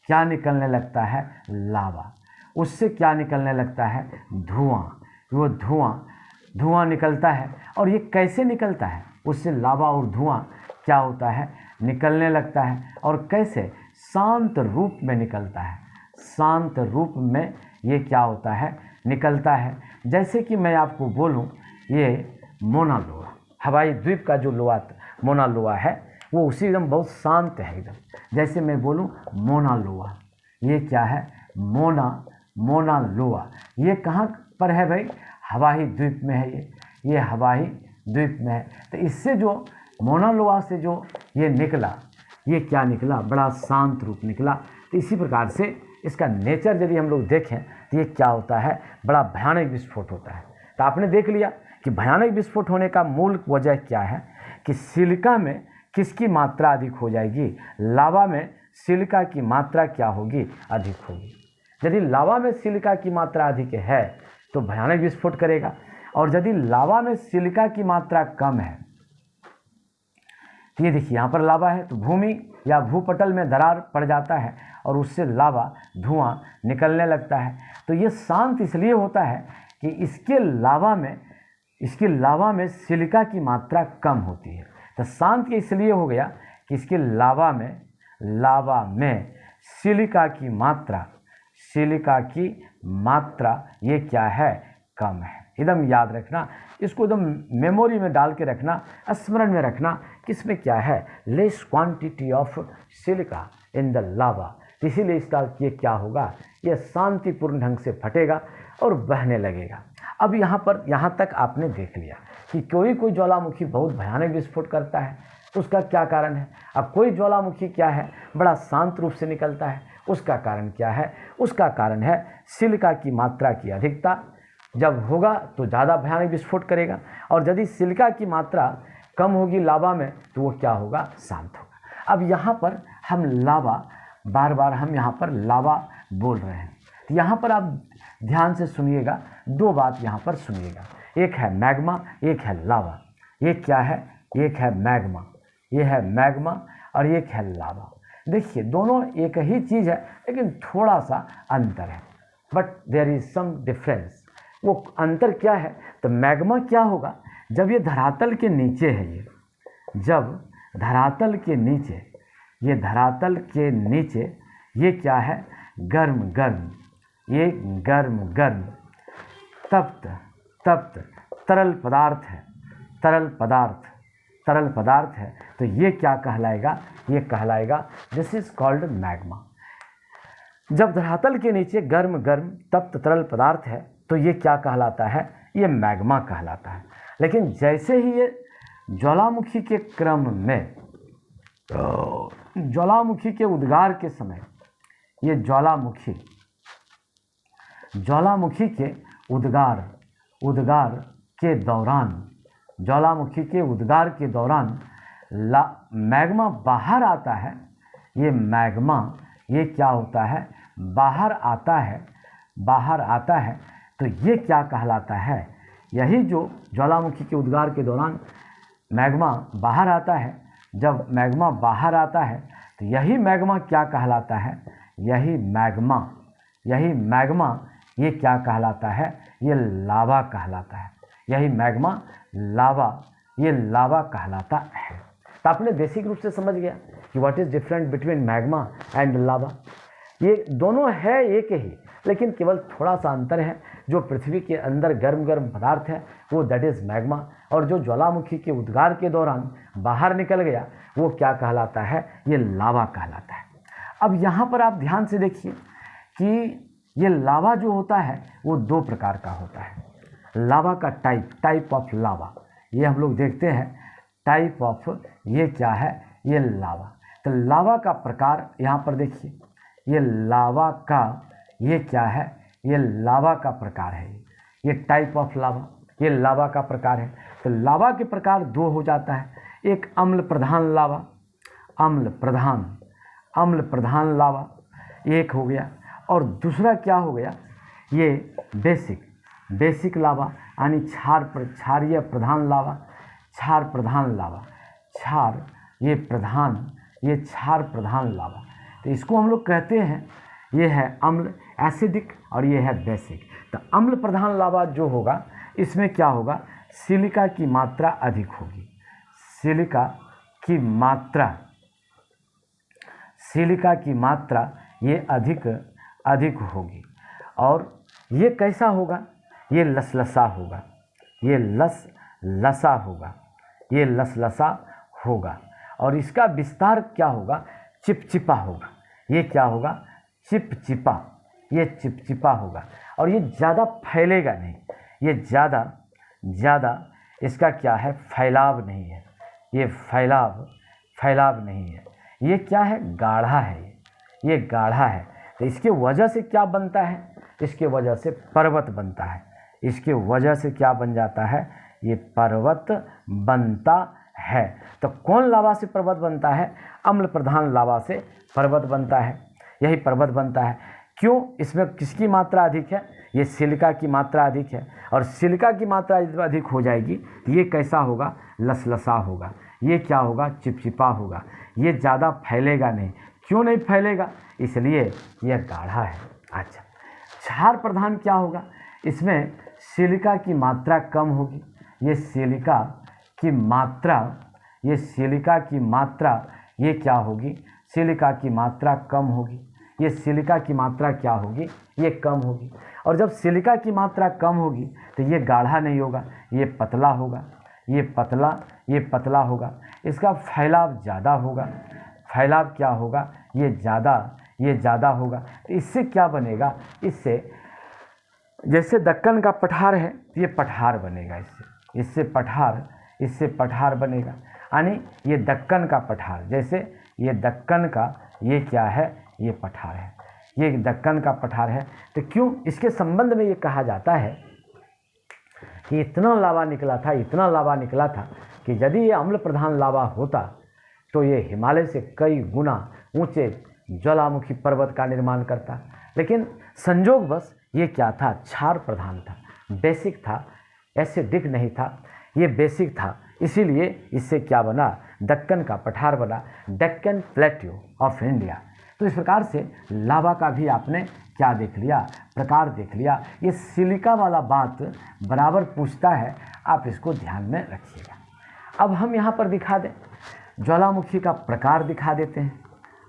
क्या निकलने लगता है, लावा। उससे क्या निकलने लगता है, धुआं। वो धुआं निकलता है। और ये कैसे निकलता है, उससे लावा और धुआं क्या होता है, निकलने लगता है। और कैसे, शांत रूप में निकलता है। शांत रूप में ये क्या होता है, निकलता है। जैसे कि मैं आपको बोलूं, ये मोना लोआ, हवाई द्वीप का जो लोआ मोना लोआ है, वो उसी एकदम बहुत शांत है एकदम। जैसे मैं बोलूं मोना लोआ, ये क्या है, मोना लोआ। ये कहाँ पर है भाई, हवाई द्वीप में है। ये हवाई द्वीप में है। तो इससे जो मोना लोआ से जो ये निकला, ये क्या निकला, बड़ा शांत रूप निकला। तो इसी प्रकार से इसका नेचर यदि हम लोग देखें तो ये क्या होता है, बड़ा भयानक विस्फोट होता है। तो आपने देख लिया कि भयानक विस्फोट होने का मूल वजह क्या है, कि सिलिका में किसकी मात्रा अधिक हो जाएगी, लावा में सिलिका की मात्रा क्या होगी, अधिक होगी। यदि लावा में सिलिका की मात्रा अधिक है तो भयानक विस्फोट करेगा। और यदि लावा में सिलिका की मात्रा कम है, तो ये देखिए यहाँ पर लावा है तो भूमि या भूपटल में दरार पड़ जाता है और उससे लावा, धुआं निकलने लगता है। तो ये शांत इसलिए होता है कि इसके लावा में सिलिका की मात्रा कम होती है। तो शांत इसलिए हो गया कि इसके लावा में सिलिका की मात्रा ये क्या है, कम है। एकदम याद रखना, इसको एकदम मेमोरी में डाल के रखना, स्मरण में रखना कि इसमें क्या है, less quantity of silica in the lava. इसीलिए इसका ये क्या होगा, ये शांतिपूर्ण ढंग से फटेगा और बहने लगेगा। अब यहाँ तक आपने देख लिया कि कोई ज्वालामुखी बहुत भयानक विस्फोट करता है, तो उसका क्या कारण है। अब कोई ज्वालामुखी क्या है, बड़ा शांत रूप से निकलता है, उसका कारण क्या है, उसका कारण है सिलिका की मात्रा की अधिकता। जब होगा तो ज़्यादा भयानक विस्फोट करेगा, और यदि सिलिका की मात्रा कम होगी लावा में तो वो क्या होगा, शांत होगा। अब यहाँ पर हम लावा, बार बार हम यहाँ पर लावा बोल रहे हैं, तो यहाँ पर आप ध्यान से सुनिएगा, दो बात यहाँ पर सुनिएगा, एक है मैग्मा, एक है लावा। ये क्या है, एक है मैग्मा, ये है मैग्मा, और एक है लावा। देखिए दोनों एक ही चीज़ है लेकिन थोड़ा सा अंतर है, but there is some difference. वो अंतर क्या है, तो मैग्मा क्या होगा, जब ये धरातल के नीचे है, जब धरातल के नीचे ये क्या है, गर्म, ये गर्म तप्त, तप्त तरल पदार्थ है, तरल पदार्थ, तरल पदार्थ है, तो ये क्या कहलाएगा? ये कहलाएगा, दिस इज कॉल्ड मैग्मा। जब धरातल के नीचे गर्म गर्म तप्त तरल पदार्थ है तो ये क्या कहलाता है? ये मैग्मा कहलाता है। लेकिन जैसे ही ये ज्वालामुखी के क्रम में, ज्वालामुखी के उद्गार के समय, ये ज्वालामुखी के उद्गार के दौरान, ज्वालामुखी के उद्गार के दौरान मैग्मा बाहर आता है। ये मैग्मा, ये क्या होता है? बाहर आता है, तो ये क्या कहलाता है? यही जो ज्वालामुखी के उद्गार के दौरान मैग्मा बाहर आता है, जब मैग्मा बाहर आता है तो यही मैग्मा क्या कहलाता है? यही मैग्मा ये क्या कहलाता है? ये लावा कहलाता है। यही मैग्मा ये लावा कहलाता है। तो आपने बेसिक रूप से समझ गया कि what is different between magma and lava. ये दोनों है एक ही, लेकिन केवल थोड़ा सा अंतर है। जो पृथ्वी के अंदर गर्म गर्म पदार्थ है वो दैट इज मैग्मा, और जो ज्वालामुखी के उद्गार के दौरान बाहर निकल गया वो क्या कहलाता है? ये लावा कहलाता है। अब यहाँ पर आप ध्यान से देखिए कि ये लावा जो होता है वो दो प्रकार का होता है। लावा का टाइप ऑफ लावा, ये हम लोग देखते हैं। टाइप ऑफ, ये क्या है? ये लावा। तो लावा का प्रकार यहाँ पर देखिए, ये लावा का, ये क्या है? ये लावा का प्रकार है। ये टाइप ऑफ लावा, ये लावा का प्रकार है। तो लावा के प्रकार दो हो जाता है। एक अम्ल प्रधान लावा, अम्ल प्रधान लावा एक हो गया, और दूसरा क्या हो गया? ये बेसिक लावा, यानी क्षारीय प्रधान लावा, क्षार प्रधान लावा। तो इसको हम लोग कहते हैं, ये है अम्ल एसिडिक और ये है बेसिक। तो अम्ल प्रधान लावा जो होगा इसमें क्या होगा? सिलिका की मात्रा अधिक होगी, सिलिका की मात्रा ये अधिक होगी। और ये कैसा होगा? ये लसलसा होगा, और इसका विस्तार क्या होगा? चिपचिपा होगा। ये क्या होगा? चिपचिपा होगा, और ये ज़्यादा फैलेगा नहीं। ये ज़्यादा इसका क्या है? फैलाव नहीं है। ये फैलाव नहीं है। ये क्या है? गाढ़ा है। ये गाढ़ा है। तो इसके वजह से क्या बनता है? इसके वजह से पर्वत बनता है। इसके वजह से क्या बन जाता है? ये पर्वत बनता है। तो कौन लावा से पर्वत बनता है? अम्ल प्रधान लावा से पर्वत बनता है। यही पर्वत बनता है। क्यों? इसमें किसकी मात्रा अधिक है? ये सिलिका की मात्रा अधिक है, और सिलिका की मात्रा जब अधिक हो जाएगी तो ये कैसा होगा? लसलसा होगा। ये क्या होगा? चिपचिपा होगा। ये ज़्यादा फैलेगा नहीं। क्यों नहीं फैलेगा? इसलिए यह गाढ़ा है। अच्छा, क्षार प्रधान क्या होगा? इसमें सिलिका की मात्रा कम होगी। ये सिलिका की मात्रा ये क्या होगी? सिलिका की मात्रा कम होगी। ये सिलिका की मात्रा क्या होगी? ये कम होगी। और जब सिलिका की मात्रा कम होगी तो ये गाढ़ा नहीं होगा, ये पतला होगा। ये पतला होगा। इसका फैलाव ज़्यादा होगा। फैलाव क्या होगा? ये ज़्यादा होगा। तो इससे क्या बनेगा? इससे जैसे दक्कन का पठार है तो ये पठार बनेगा। इससे पठार बनेगा, यानी ये दक्कन का पठार। जैसे ये दक्कन का, ये क्या है? ये पठार है। ये दक्कन का पठार है। तो क्यों? इसके संबंध में ये कहा जाता है कि इतना लावा निकला था कि यदि ये अम्ल प्रधान लावा होता तो ये हिमालय से कई गुना ऊंचे ज्वालामुखी पर्वत का निर्माण करता। लेकिन संजोगवश ये क्या था? क्षार प्रधान था, बेसिक था, एसिडिक नहीं था। ये बेसिक था, इसीलिए इससे क्या बना? दक्कन का पठार बना, डेक्कन प्लेट्यू ऑफ इंडिया। तो इस प्रकार से लावा का भी आपने क्या देख लिया? प्रकार देख लिया। ये सिलिका वाला बात बराबर पूछता है, आप इसको ध्यान में रखिएगा। अब हम यहाँ पर दिखा दें, ज्वालामुखी का प्रकार दिखा देते हैं।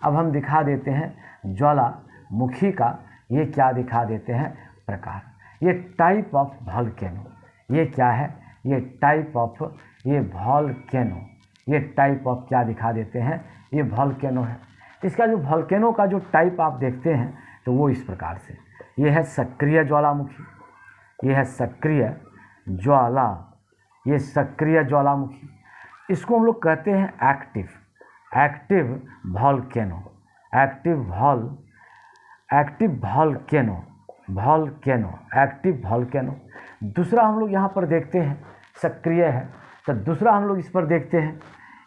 अब हम दिखा देते हैं ज्वालामुखी का, ये क्या दिखा देते हैं? प्रकार। ये टाइप ऑफ वॉल्केनो, ये क्या है, ये टाइप ऑफ, ये वॉल्केनो, ये टाइप ऑफ क्या दिखा देते हैं, ये वॉल्केनो है। इसका जो वॉल्केनो का जो टाइप आप देखते हैं तो वो इस प्रकार से, ये है सक्रिय ज्वालामुखी, ये है सक्रिय ज्वाला, ये सक्रिय ज्वालामुखी, इसको हम लोग कहते हैं active, active volcano, active volcano, volcano, active volcano. दूसरा हम लोग यहाँ पर देखते हैं सक्रिय है, तो दूसरा हम लोग इस पर देखते हैं,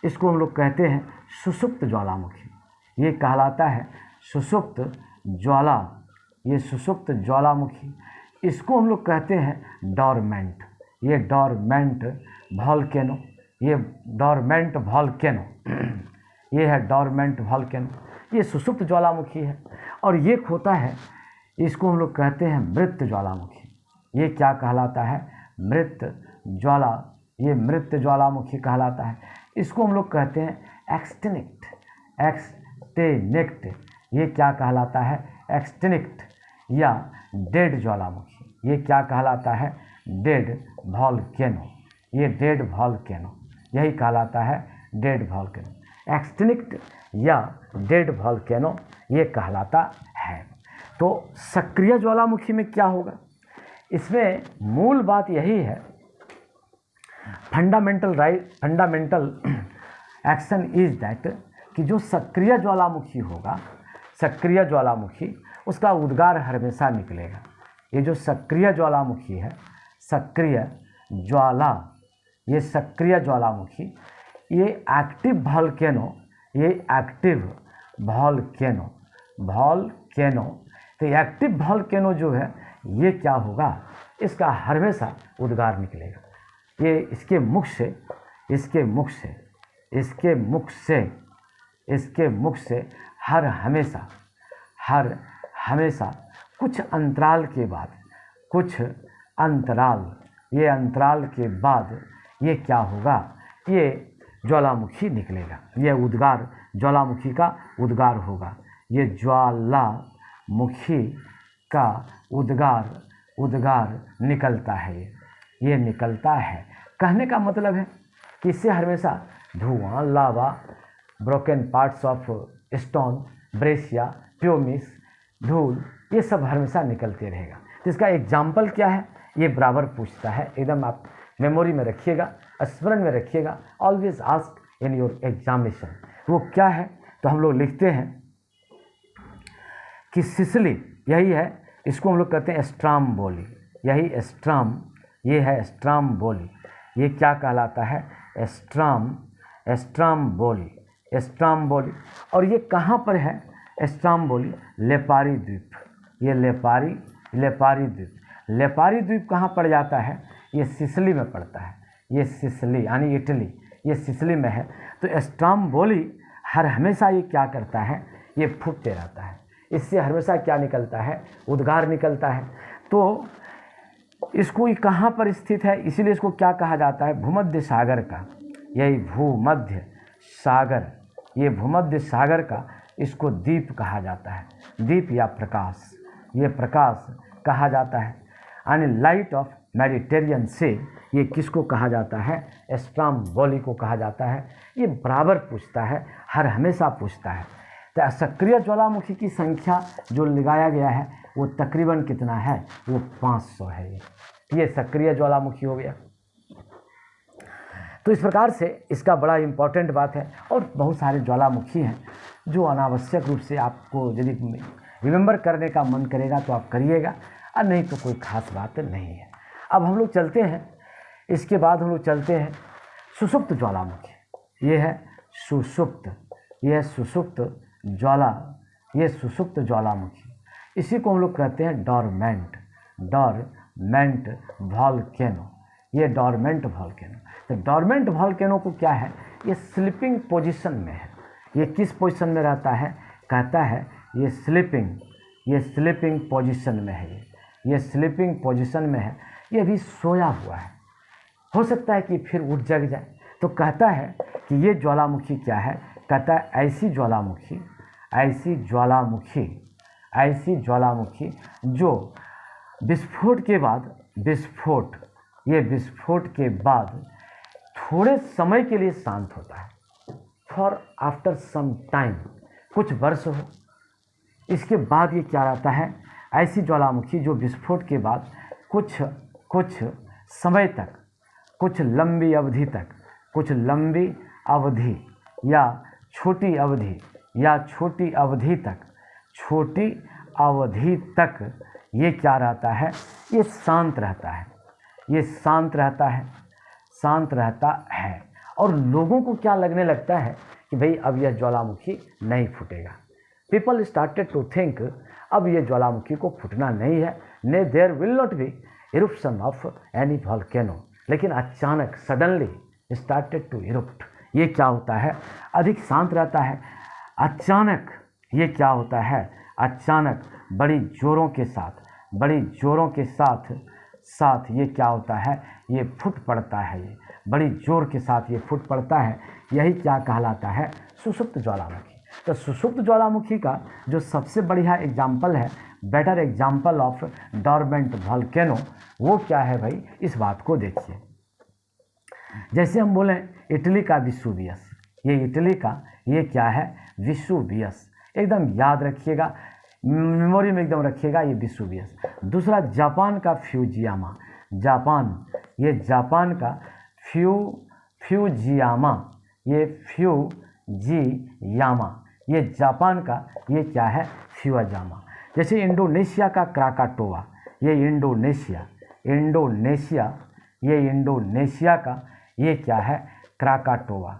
इसको हम लोग कहते हैं सुषुप्त ज्वालामुखी, ये कहलाता है सुषुप्त ज्वाला, ये सुषुप्त ज्वालामुखी। इसको हम लोग कहते हैं डॉर्मेंट, ये डॉर्मेंट वॉल्केनो, ये डॉर्मेंट वॉल्केनो, ये है डॉर्मेंट वॉल्केनो, ये सुषुप्त ज्वालामुखी है। और ये होता है, इसको हम लोग कहते हैं मृत ज्वालामुखी, ये क्या कहलाता है, मृत ज्वाला, ये मृत ज्वालामुखी कहलाता है। इसको हम लोग कहते हैं एक्सटिंक्ट, एक्सटिंक्ट, ये क्या कहलाता है, एक्सटिंक्ट या डेड ज्वालामुखी, ये क्या कहलाता है, डेड वॉल्केनो, ये डेड वॉल्केनो, यही कहलाता है डेड वॉल्केनो, एक्सटिंक्ट या डेड वॉल्केनो ये कहलाता है। तो सक्रिय ज्वालामुखी में क्या होगा, इसमें मूल बात यही है, फंडामेंटल एक्शन इज दैट कि जो सक्रिय ज्वालामुखी होगा, सक्रिय ज्वालामुखी, उसका उद्गार हमेशा निकलेगा। ये जो सक्रिय ज्वालामुखी है, सक्रिय ज्वाला, ये सक्रिय ज्वालामुखी, ये एक्टिव वॉल्केनो, ये एक्टिव वॉल्केनो, वॉल्केनो, तो एक्टिव वॉल्केनो जो है ये क्या होगा, इसका हमेशा उद्गार निकलेगा। ये इसके मुख से, इसके मुख से, इसके मुख से, इसके मुख से हर हमेशा कुछ अंतराल के बाद, कुछ अंतराल, ये अंतराल के बाद ये क्या होगा, ये ज्वालामुखी निकलेगा, ये उद्गार ज्वालामुखी का उद्गार होगा, ये ज्वालामुखी का उद्गार निकलता है, ये निकलता है। कहने का मतलब है कि इससे हमेशा धुआं, lava, broken parts of stone, breccia, pumice, धूल, ये सब हमेशा निकलते रहेगा। तो इसका एग्जाम्पल क्या है, ये बराबर पूछता है, एकदम आप मेमोरी में रखिएगा, स्मरण में रखिएगा, always ask in your examination. वो क्या है, तो हम लोग लिखते हैं कि सिसली, यही है, इसको हम लोग कहते हैं स्ट्राम्बोली, यही स्ट्राम, ये है स्ट्राम्बोली, ये क्या कहलाता है, स्ट्राम्बोली, स्ट्राम्बोली। और ये कहाँ पर है स्ट्राम्बोली, लेपारी द्वीप, ये लेपारी द्वीप, लेपारी द्वीप कहाँ पड़ जाता है, ये सिसली में पड़ता है, ये सिसली यानी इटली, ये सिसली में है। तो स्ट्राम्बोली हर हमेशा ये क्या करता है, ये फूटते रहता है, इससे हमेशा क्या निकलता है, उद्गार निकलता है। तो इसको ये कहाँ पर स्थित है, इसीलिए इसको क्या कहा जाता है, भूमध्य सागर का, यही भूमध्य सागर, ये भूमध्य सागर का इसको द्वीप कहा जाता है, द्वीप या प्रकाश, ये प्रकाश कहा जाता है। यानी लाइट ऑफ मेडिटेरियन से ये किसको कहा जाता है, स्ट्राम्बोली को कहा जाता है। ये बराबर पूछता है, हर हमेशा पूछता है। तो सक्रिय ज्वालामुखी की संख्या जो लगाया गया है वो तकरीबन कितना है, वो 500 है। ये सक्रिय ज्वालामुखी हो गया। तो इस प्रकार से इसका बड़ा इम्पोर्टेंट बात है। और बहुत सारे ज्वालामुखी हैं जो अनावश्यक रूप से आपको यदि रिमेंबर करने का मन करेगा तो आप करिएगा, और नहीं तो कोई खास बात नहीं है। अब हम लोग चलते हैं, इसके बाद हम लोग चलते हैं सुषुप्त ज्वालामुखी। ये है सुषुप्त, ये है सुषुप्त ज्वाला, ये सुषुप्त ज्वालामुखी। इसी को हम लोग कहते हैं डॉर्मेंट, डॉर्मेंट वॉल्केनो, ये डॉर्मेंट वॉल्केनो। तो डॉर्मेंट वॉल्केनो को क्या है, ये स्लीपिंग पोजीशन में है। ये किस पोजीशन में रहता है, कहता है ये स्लीपिंग पोजीशन में है, ये स्लीपिंग पोजीशन में है, ये भी सोया हुआ है। हो सकता है कि फिर उठ जग जाए। तो कहता है कि ये ज्वालामुखी क्या है, कहता है ऐसी ज्वालामुखी जो विस्फोट के बाद विस्फोट के बाद थोड़े समय के लिए शांत होता है, फॉर आफ्टर सम टाइम, कुछ वर्ष हो। इसके बाद ये क्या रहता है, ऐसी ज्वालामुखी जो विस्फोट के बाद कुछ समय तक, कुछ लंबी अवधि या छोटी अवधि तक ये क्या रहता है, ये शांत रहता है। और लोगों को क्या लगने लगता है कि भाई अब यह ज्वालामुखी नहीं फूटेगा। पीपल स्टार्टेड टू थिंक अब ये ज्वालामुखी को फूटना नहीं है, ने there will not be eruption of any volcano. लेकिन अचानक सडनली स्टार्टेड टू इरुप्ट, ये क्या होता है, अधिक शांत रहता है। अचानक ये क्या होता है, अचानक बड़ी जोरों के साथ ये क्या होता है, ये फूट पड़ता है, ये बड़ी जोर के साथ ये फूट पड़ता है। यही क्या कहलाता है, सुषुप्त ज्वालामुखी। तो सुषुप्त ज्वालामुखी का जो सबसे बढ़िया एग्जाम्पल है, better example of dormant volcano, वो क्या है भाई, इस बात को देखिए। जैसे हम बोलें इटली का विसुवियस, ये इटली का ये क्या है, विसुवियस, एकदम याद रखिएगा, मेमोरी में एकदम रखिएगा, ये विसुवियस। दूसरा जापान का फ्यूजियामा, ये जापान का फ्यूजियामा, ये जापान का ये क्या है, फ्यूजियामा। जैसे इंडोनेशिया का क्राकाटोआ, ये इंडोनेशिया का ये क्या है, क्राकाटोआ,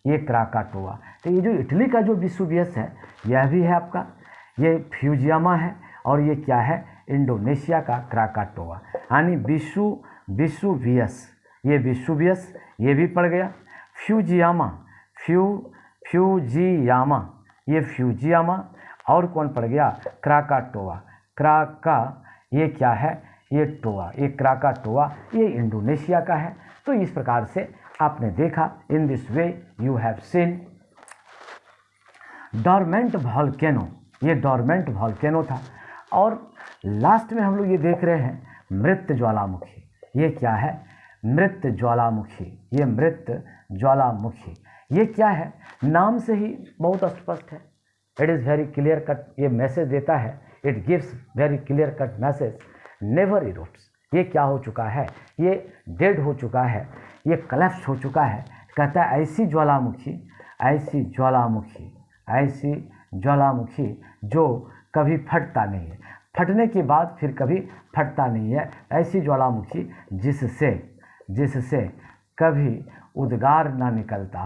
ये क्राकाटोआ। तो ये जो इटली का जो विसुवियस है, यह भी है आपका, ये फ्यूजियामा है, और ये क्या है, इंडोनेशिया का क्राकाटोआ। यानी विसुवियस, ये विसुवियस ये भी पड़ गया। फ्यूजियामा, ये फ्यूजियामा, और कौन पड़ गया, क्राकाटोआ। ये क्या है, ये टोआ, ये क्राकाटोआ, ये इंडोनेशिया का है। तो इस प्रकार से आपने देखा, in this way you have seen dormant volcano, ये डॉर्मेंट वॉल्केनो था। और लास्ट में हम लोग ये देख रहे हैं मृत ज्वालामुखी, ये क्या है, मृत ज्वालामुखी, ये क्या है, नाम से ही बहुत स्पष्ट है। It is very clear cut, ये मैसेज देता है, it gives very clear cut message, never erupts. ये क्या हो चुका है, ये डेड हो चुका है, ये कलेप्स हो चुका है। कहता है ऐसी ज्वालामुखी जो कभी फटता नहीं है, फटने के बाद फिर कभी फटता नहीं है, ऐसी ज्वालामुखी जिससे कभी उद्गार न निकलता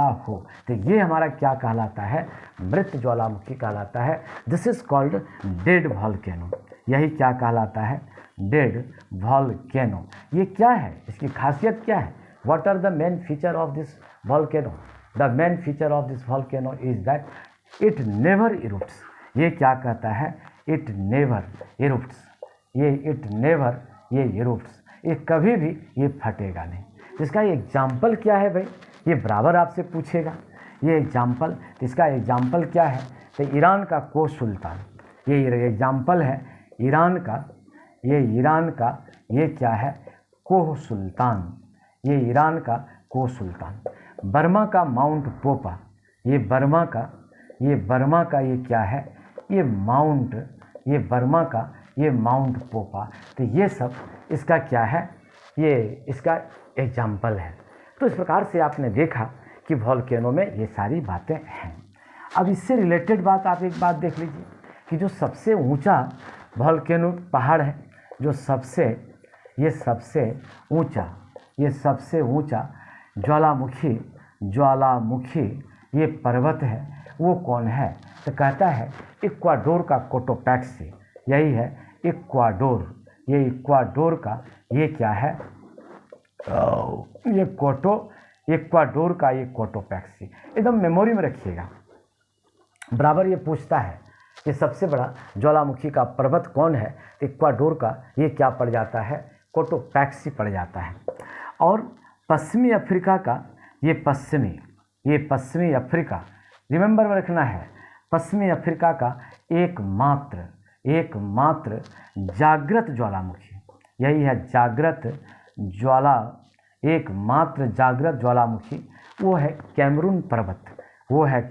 हो। तो ये हमारा क्या कहलाता है, मृत ज्वालामुखी कहलाता है। This is called dead volcano, यही क्या कहलाता है, डेड वॉल्केनो। ये क्या है, इसकी खासियत क्या है, what are the main feature of this volcano? The main feature of this volcano is that it never erupts. ये क्या कहता है, इट नेवर इरुप्ट्स, ये कभी भी ये फटेगा नहीं। इसका एग्जाम्पल क्या है भाई, ये बराबर आपसे पूछेगा ये एग्जाम्पल। इसका एग्जाम्पल क्या है, तो ईरान का को सुल्तान, ये एग्जाम्पल है ईरान का ये क्या है, कोह सुल्तान, ये ईरान का कोह सुल्तान। बर्मा का माउंट पोपा, ये बर्मा का ये क्या है, ये बर्मा का ये माउंट पोपा। तो ये सब इसका क्या है, ये इसका एग्जाम्पल है। तो इस प्रकार से आपने देखा कि वॉल्केनो में ये सारी बातें हैं। अब इससे रिलेटेड बात आप एक बात देख लीजिए कि जो सबसे ऊंचा वॉल्केनो पहाड़ है, जो सबसे ऊंचा ज्वालामुखी ये पर्वत है, वो कौन है? तो कहता है इक्वाडोर का कोटोपैक्सी, यही है इक्वाडोर। ये इक्वाडोर का ये क्या है, ये इक्वाडोर का ये कोटोपैक्सी। एकदम मेमोरी में रखिएगा, बराबर ये पूछता है कि सबसे बड़ा ज्वालामुखी का पर्वत कौन है, इक्वाडोर का ये क्या पड़ जाता है, कोटोपैक्सी पड़ जाता है। और पश्चिमी अफ्रीका का ये ये पश्चिमी अफ्रीका, रिमेंबर रखना है, पश्चिमी अफ्रीका का एकमात्र जागृत ज्वालामुखी, यही है जागृत ज्वाला, एकमात्र जागृत ज्वालामुखी, वो है कैमरून पर्वत, वो है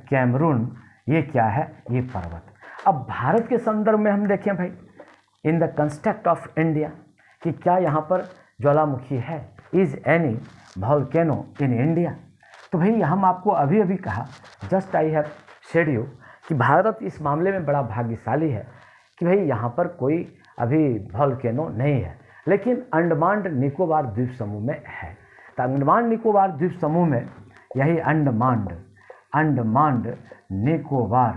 कैमरून। ये क्या है? ये पर्वत। अब भारत के संदर्भ में हम देखें भाई, in the construct of India, कि क्या यहाँ पर ज्वालामुखी है, is any volcano in India. तो भाई हम आपको अभी अभी कहा, just I have said you, कि भारत इस मामले में बड़ा भाग्यशाली है कि भाई यहाँ पर कोई अभी वोल्केनो नहीं है, लेकिन अंडमान निकोबार द्वीप समूह में है। तो अंडमान निकोबार द्वीप समूह में यही अंडमान निकोबार,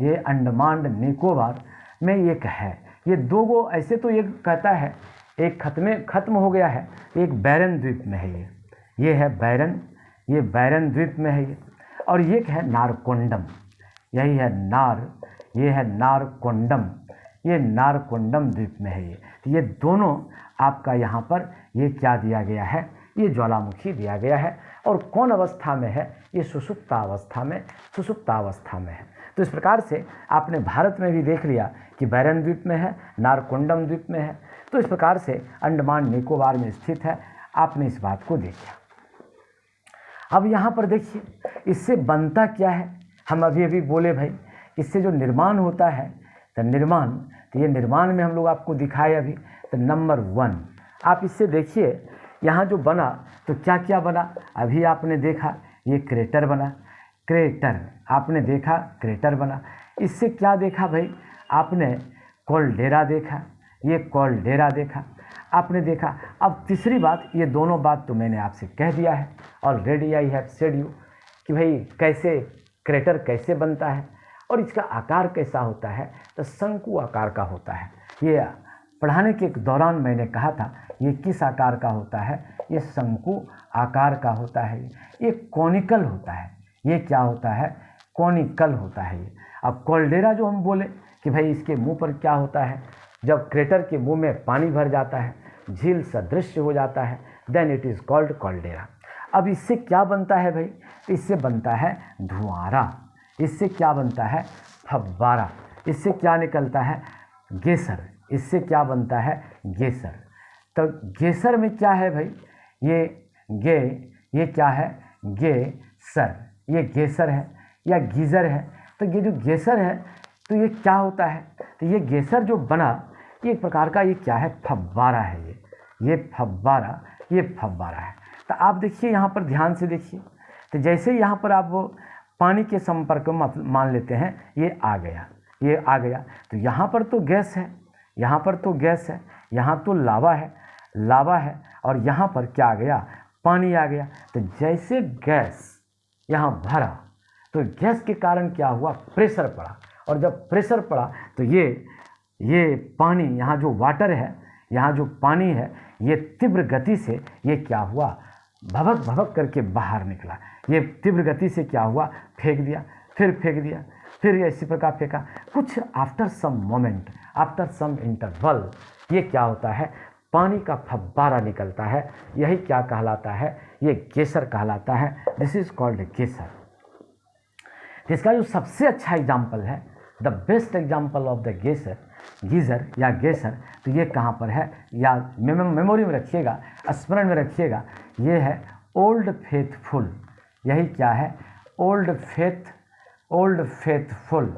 ये अंडमान निकोबार में एक है। ये दो गो ऐसे तो एक कहता है एक खत्म हो गया है, एक बैरन द्वीप में है ये है बैरन, ये बैरन द्वीप में है ये, और ये है नारकोंडम, यही है ये है नारकोंडम, ये नारकोंडम द्वीप में है ये। तो ये दोनों आपका यहाँ पर ये क्या दिया गया है, ये ज्वालामुखी दिया गया है। और कौन अवस्था में है? ये सुषुप्तावस्था में है। तो इस प्रकार से आपने भारत में भी देख लिया कि बैरन द्वीप में है, नारकोंडम द्वीप में है, तो इस प्रकार से अंडमान निकोबार में स्थित है। आपने इस बात को देखा। अब यहाँ पर देखिए इससे बनता क्या है, हम अभी अभी बोले भाई इससे जो निर्माण होता है, तो ये निर्माण में हम लोग आपको दिखाए अभी। तो नंबर 1 आप इससे देखिए यहाँ जो बना, तो क्या क्या बना, अभी आपने देखा ये क्रेटर बना, आपने देखा क्रेटर बना। इससे क्या देखा भाई, आपने कॉल्डेरा देखा, ये कॉल्डेरा देखा आपने देखा। अब तीसरी बात, ये दोनों बात तो मैंने आपसे कह दिया है, already I have said you, कि भाई कैसे क्रेटर कैसे बनता है और इसका आकार कैसा होता है, तो शंकु आकार का होता है। ये पढ़ाने के दौरान मैंने कहा था ये किस आकार का होता है, ये शंकु आकार का होता है, ये कॉनिकल होता है। ये क्या होता है? कॉनिकल होता है ये। अब कॉल्डेरा जो हम बोले कि भाई इसके मुंह पर क्या होता है, जब क्रेटर के मुंह में पानी भर जाता है, झील सदृश हो जाता है, देन इट इज़ कॉल्ड कॉल्डेरा। अब इससे क्या बनता है भाई? इससे बनता है धुआंरा, इससे क्या बनता है? फव्वारा, इससे क्या निकलता है? गेसर, इससे क्या बनता है? गेसर। तो गेसर में क्या है भाई? ये क्या है? गेसर, ये गेसर है या गीज़र है। तो ये जो गेसर है तो ये क्या होता है? तो ये गेसर जो बना, ये एक प्रकार का ये क्या है? फव्वारा है ये फव्वारा है। तो आप देखिए यहाँ पर ध्यान से देखिए, तो जैसे यहाँ पर आप वो पानी के संपर्क में मान लेते हैं ये आ गया, तो यहाँ पर तो गैस है, यहाँ तो लावा है और यहाँ पर क्या आ गया? पानी आ गया। तो जैसे गैस यहाँ भरा तो गैस के कारण क्या हुआ? प्रेशर पड़ा, और जब प्रेशर पड़ा तो ये पानी, यहाँ जो वाटर है, यहाँ जो पानी है, ये तीव्र गति से ये क्या हुआ? भभक करके बाहर निकला। ये तीव्र गति से क्या हुआ? फेंक दिया, फिर इसी प्रकार फेंका। कुछ after some moment, after some interval ये क्या होता है? पानी का फव्वारा निकलता है। यही क्या कहलाता है? ये गेसर कहलाता है। This is called geyser. इसका जो सबसे अच्छा एग्जाम्पल है, the best example of the geyser या गेसर, तो ये कहाँ पर है? या मेमोरी में रखिएगा, स्मरण में रखिएगा, ये है ओल्ड फेथफुल। यही क्या है? Old faithful.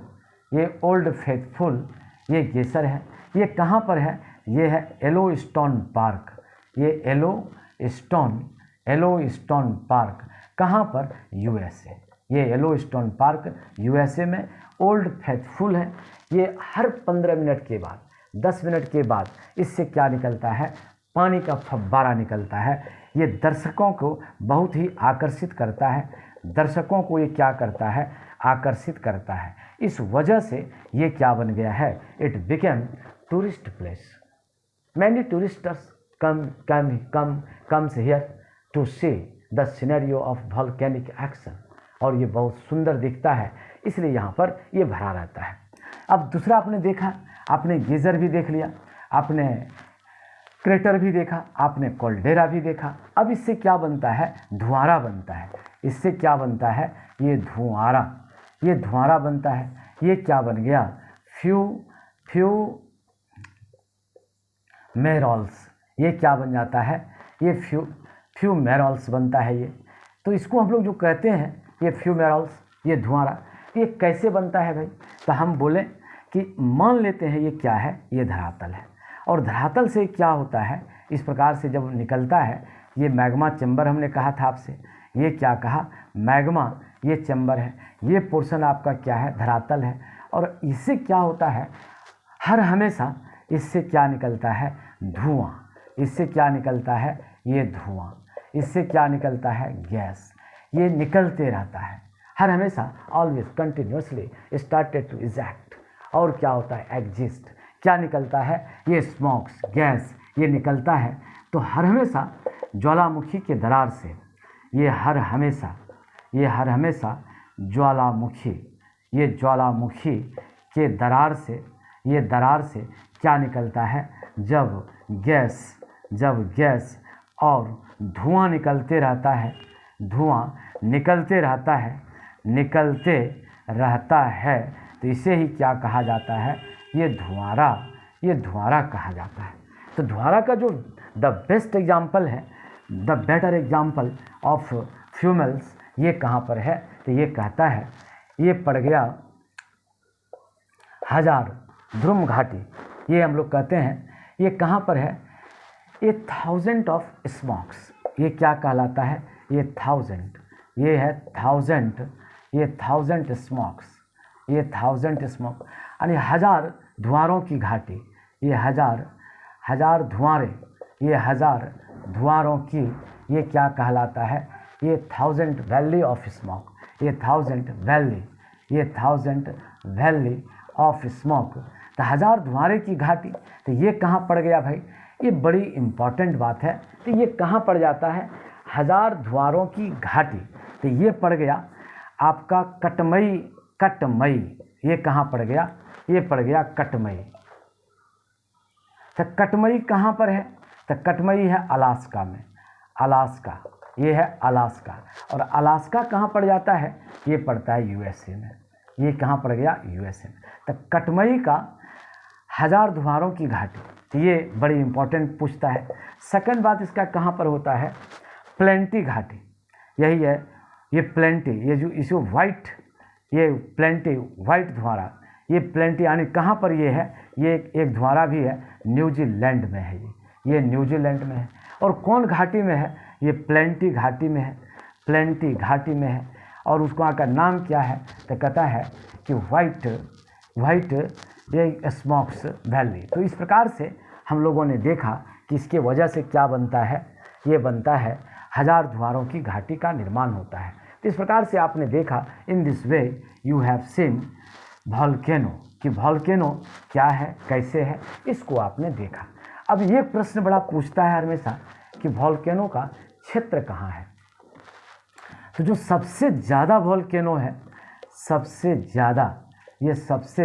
ये ओल्ड फेथफुल ये गेसर है। ये कहाँ पर है? ये है येलोस्टोन पार्क। ये येलोस्टोन पार्क कहाँ पर? यूएसए। ये येलोस्टोन पार्क यूएसए में ओल्ड फेथफुल है। ये हर 15 मिनट के बाद, 10 मिनट के बाद इससे क्या निकलता है? पानी का फव्वारा निकलता है। ये दर्शकों को बहुत ही आकर्षित करता है। दर्शकों को ये क्या करता है? आकर्षित करता है। इस वजह से ये क्या बन गया है? It became tourist place. Many touristers comes here to see the scenario of volcanic action. और ये बहुत सुंदर दिखता है, इसलिए यहाँ पर ये भरा रहता है। अब दूसरा आपने देखा, आपने गीज़र भी देख लिया, आपने क्रेटर भी देखा आपने, कॉल्डेरा भी देखा। अब इससे क्या बनता है? धुआंरा बनता है। इससे क्या बनता है? ये धुआंरा, ये धुआंरा बनता है। ये क्या बन गया? फ्यूमेरॉल्स। ये क्या बन जाता है? ये फ्यूमेरॉल्स बनता है ये। तो इसको हम लोग जो कहते हैं ये फ्यूमेरॉल्स, ये धुआंरा, ये कैसे बनता है भाई? तो हम बोले कि मान लेते हैं ये क्या है? ये धरातल है। और धरातल से क्या होता है? इस प्रकार से जब निकलता है, ये मैग्मा चैम्बर हमने कहा था आपसे, ये क्या कहा? मैग्मा, ये चैम्बर है, ये पोर्शन आपका क्या है? धरातल है। और इससे क्या होता है? हर हमेशा इससे क्या निकलता है? धुआं। इससे क्या निकलता है? ये धुआं। इससे क्या निकलता है? गैस। ये निकलते रहता है हर हमेशा, always continuously started to eject. और क्या होता है? एग्जिस्ट। क्या निकलता है? ये स्मोक्स, गैस, ये निकलता है। तो हर हमेशा ज्वालामुखी के दरार से, ये हर हमेशा ज्वालामुखी, ये ज्वालामुखी के दरार से, ये दरार से क्या निकलता है? जब गैस और धुआं निकलते रहता है, धुआं निकलते रहता है, तो इसे ही क्या कहा जाता है? ये धुआंरा कहा जाता है। तो धुआंरा का जो द बेस्ट एग्जाम्पल है, द बेटर एग्जाम्पल ऑफ फ्यूमेल्स, ये कहाँ पर है? तो ये कहता है, ये पड़ गया हजार ध्रुम घाटी। ये हम लोग कहते हैं ये कहाँ पर है? ये 1000 ऑफ स्मोक्स। ये क्या कहलाता है? ये 1000, ये है 1000, ये 1000 स्मोक्स, ये 1000 स्मोक, यानी हजार धुआरों की घाटी। ये हजार धुआरे, ये हजार धुआरों की, ये क्या कहलाता है? ये 1000 वैली ऑफ स्मोक, ये 1000 वैली ऑफ स्मोक। तो हजार धुआरे की घाटी, तो ये कहाँ पड़ गया भाई? ये बड़ी इम्पॉर्टेंट बात है। तो ये कहाँ पड़ जाता है? हजार धुआरों की घाटी। तो ये पड़ गया आपका कटमई। ये कहाँ पड़ गया? ये पड़ गया कटमई। तो कटमई कहाँ पर है? तो कटमई है अलास्का में, अलास्का, ये है अलास्का। और अलास्का कहाँ पड़ जाता है? ये पड़ता है यूएसए में। ये कहाँ पड़ गया? यूएसए में। तो कटमई का हजार धुआरों की घाटी, तो ये बड़ी इंपॉर्टेंट पूछता है। सेकंड बात इसका कहाँ पर होता है? प्लेंटी घाटी। यही है ये प्लेंटी, ये जो इसको वाइट, ये प्लेंटी वाइट धुआरा, ये प्लेंटी यानी कहाँ पर ये है? ये एक धुआरा भी है, न्यूजीलैंड में है ये न्यूजीलैंड में है। और कौन घाटी में है? ये प्लेंटी घाटी में है, प्लेंटी घाटी में है। और उसको वहाँ का नाम क्या है? तो कहता है कि वाइट ये स्मोक्स वैली। तो इस प्रकार से हम लोगों ने देखा कि इसके वजह से क्या बनता है? ये बनता है हजार धुआरों की घाटी का निर्माण होता है। तो इस प्रकार से आपने देखा, in this way you have seen volcano, कि वॉल्केनो क्या है, कैसे है, इसको आपने देखा। अब ये प्रश्न बड़ा पूछता है हमेशा कि वॉल्केनो का क्षेत्र कहाँ है? तो जो सबसे ज़्यादा वॉल्केनो है, सबसे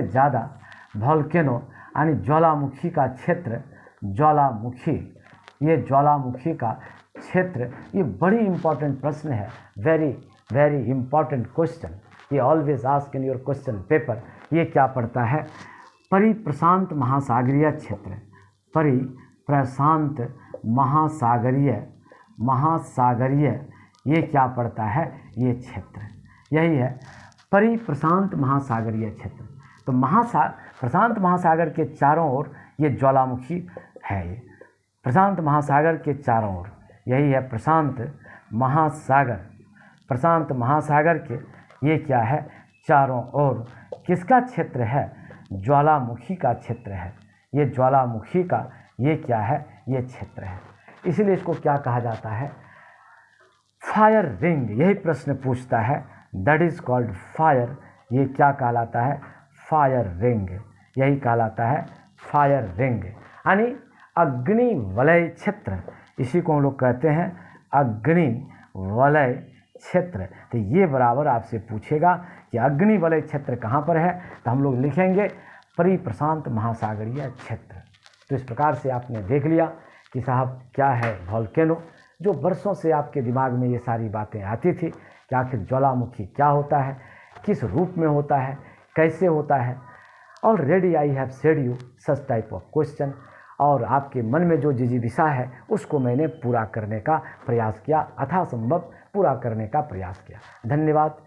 ज़्यादा वॉल्केनो यानी ज्वालामुखी का क्षेत्र, ज्वालामुखी का क्षेत्र, ये बड़ी इंपॉर्टेंट प्रश्न है। वेरी इंपॉर्टेंट क्वेश्चन, ये always ask in your question paper. ये क्या पड़ता है? परिप्रशांत महासागरीय क्षेत्र, परिप्रशांत महासागरीय, ये क्या पड़ता है? ये क्षेत्र, यही है परिप्रशांत महासागरीय क्षेत्र। तो प्रशांत महासागर के चारों ओर ये ज्वालामुखी है। ये प्रशांत महासागर के चारों ओर, यही है प्रशांत महासागर के ये क्या है? चारों ओर किसका क्षेत्र है? ज्वालामुखी का क्षेत्र है। ये ज्वालामुखी का ये क्या है? ये क्षेत्र है। इसीलिए इसको क्या कहा जाता है? Fire ring. यही प्रश्न पूछता है, दैट इज कॉल्ड फायर। ये क्या कहलाता है? Fire ring. यही कहलाता है फायर रिंग, यानी अग्नि वलय क्षेत्र। इसी को हम लोग कहते हैं अग्नि वलय क्षेत्र। तो ये बराबर आपसे पूछेगा कि अग्नि वलय क्षेत्र कहाँ पर है, तो हम लोग लिखेंगे परिप्रशांत महासागरीय क्षेत्र। तो इस प्रकार से आपने देख लिया कि साहब क्या है वॉल्केनो, जो बरसों से आपके दिमाग में ये सारी बातें आती थी कि आखिर ज्वालामुखी क्या होता है, किस रूप में होता है, कैसे होता है। Already I have said you such type of question, और आपके मन में जो जिजीविषा है उसको मैंने पूरा करने का प्रयास किया, यथासंभव पूरा करने का प्रयास किया। धन्यवाद।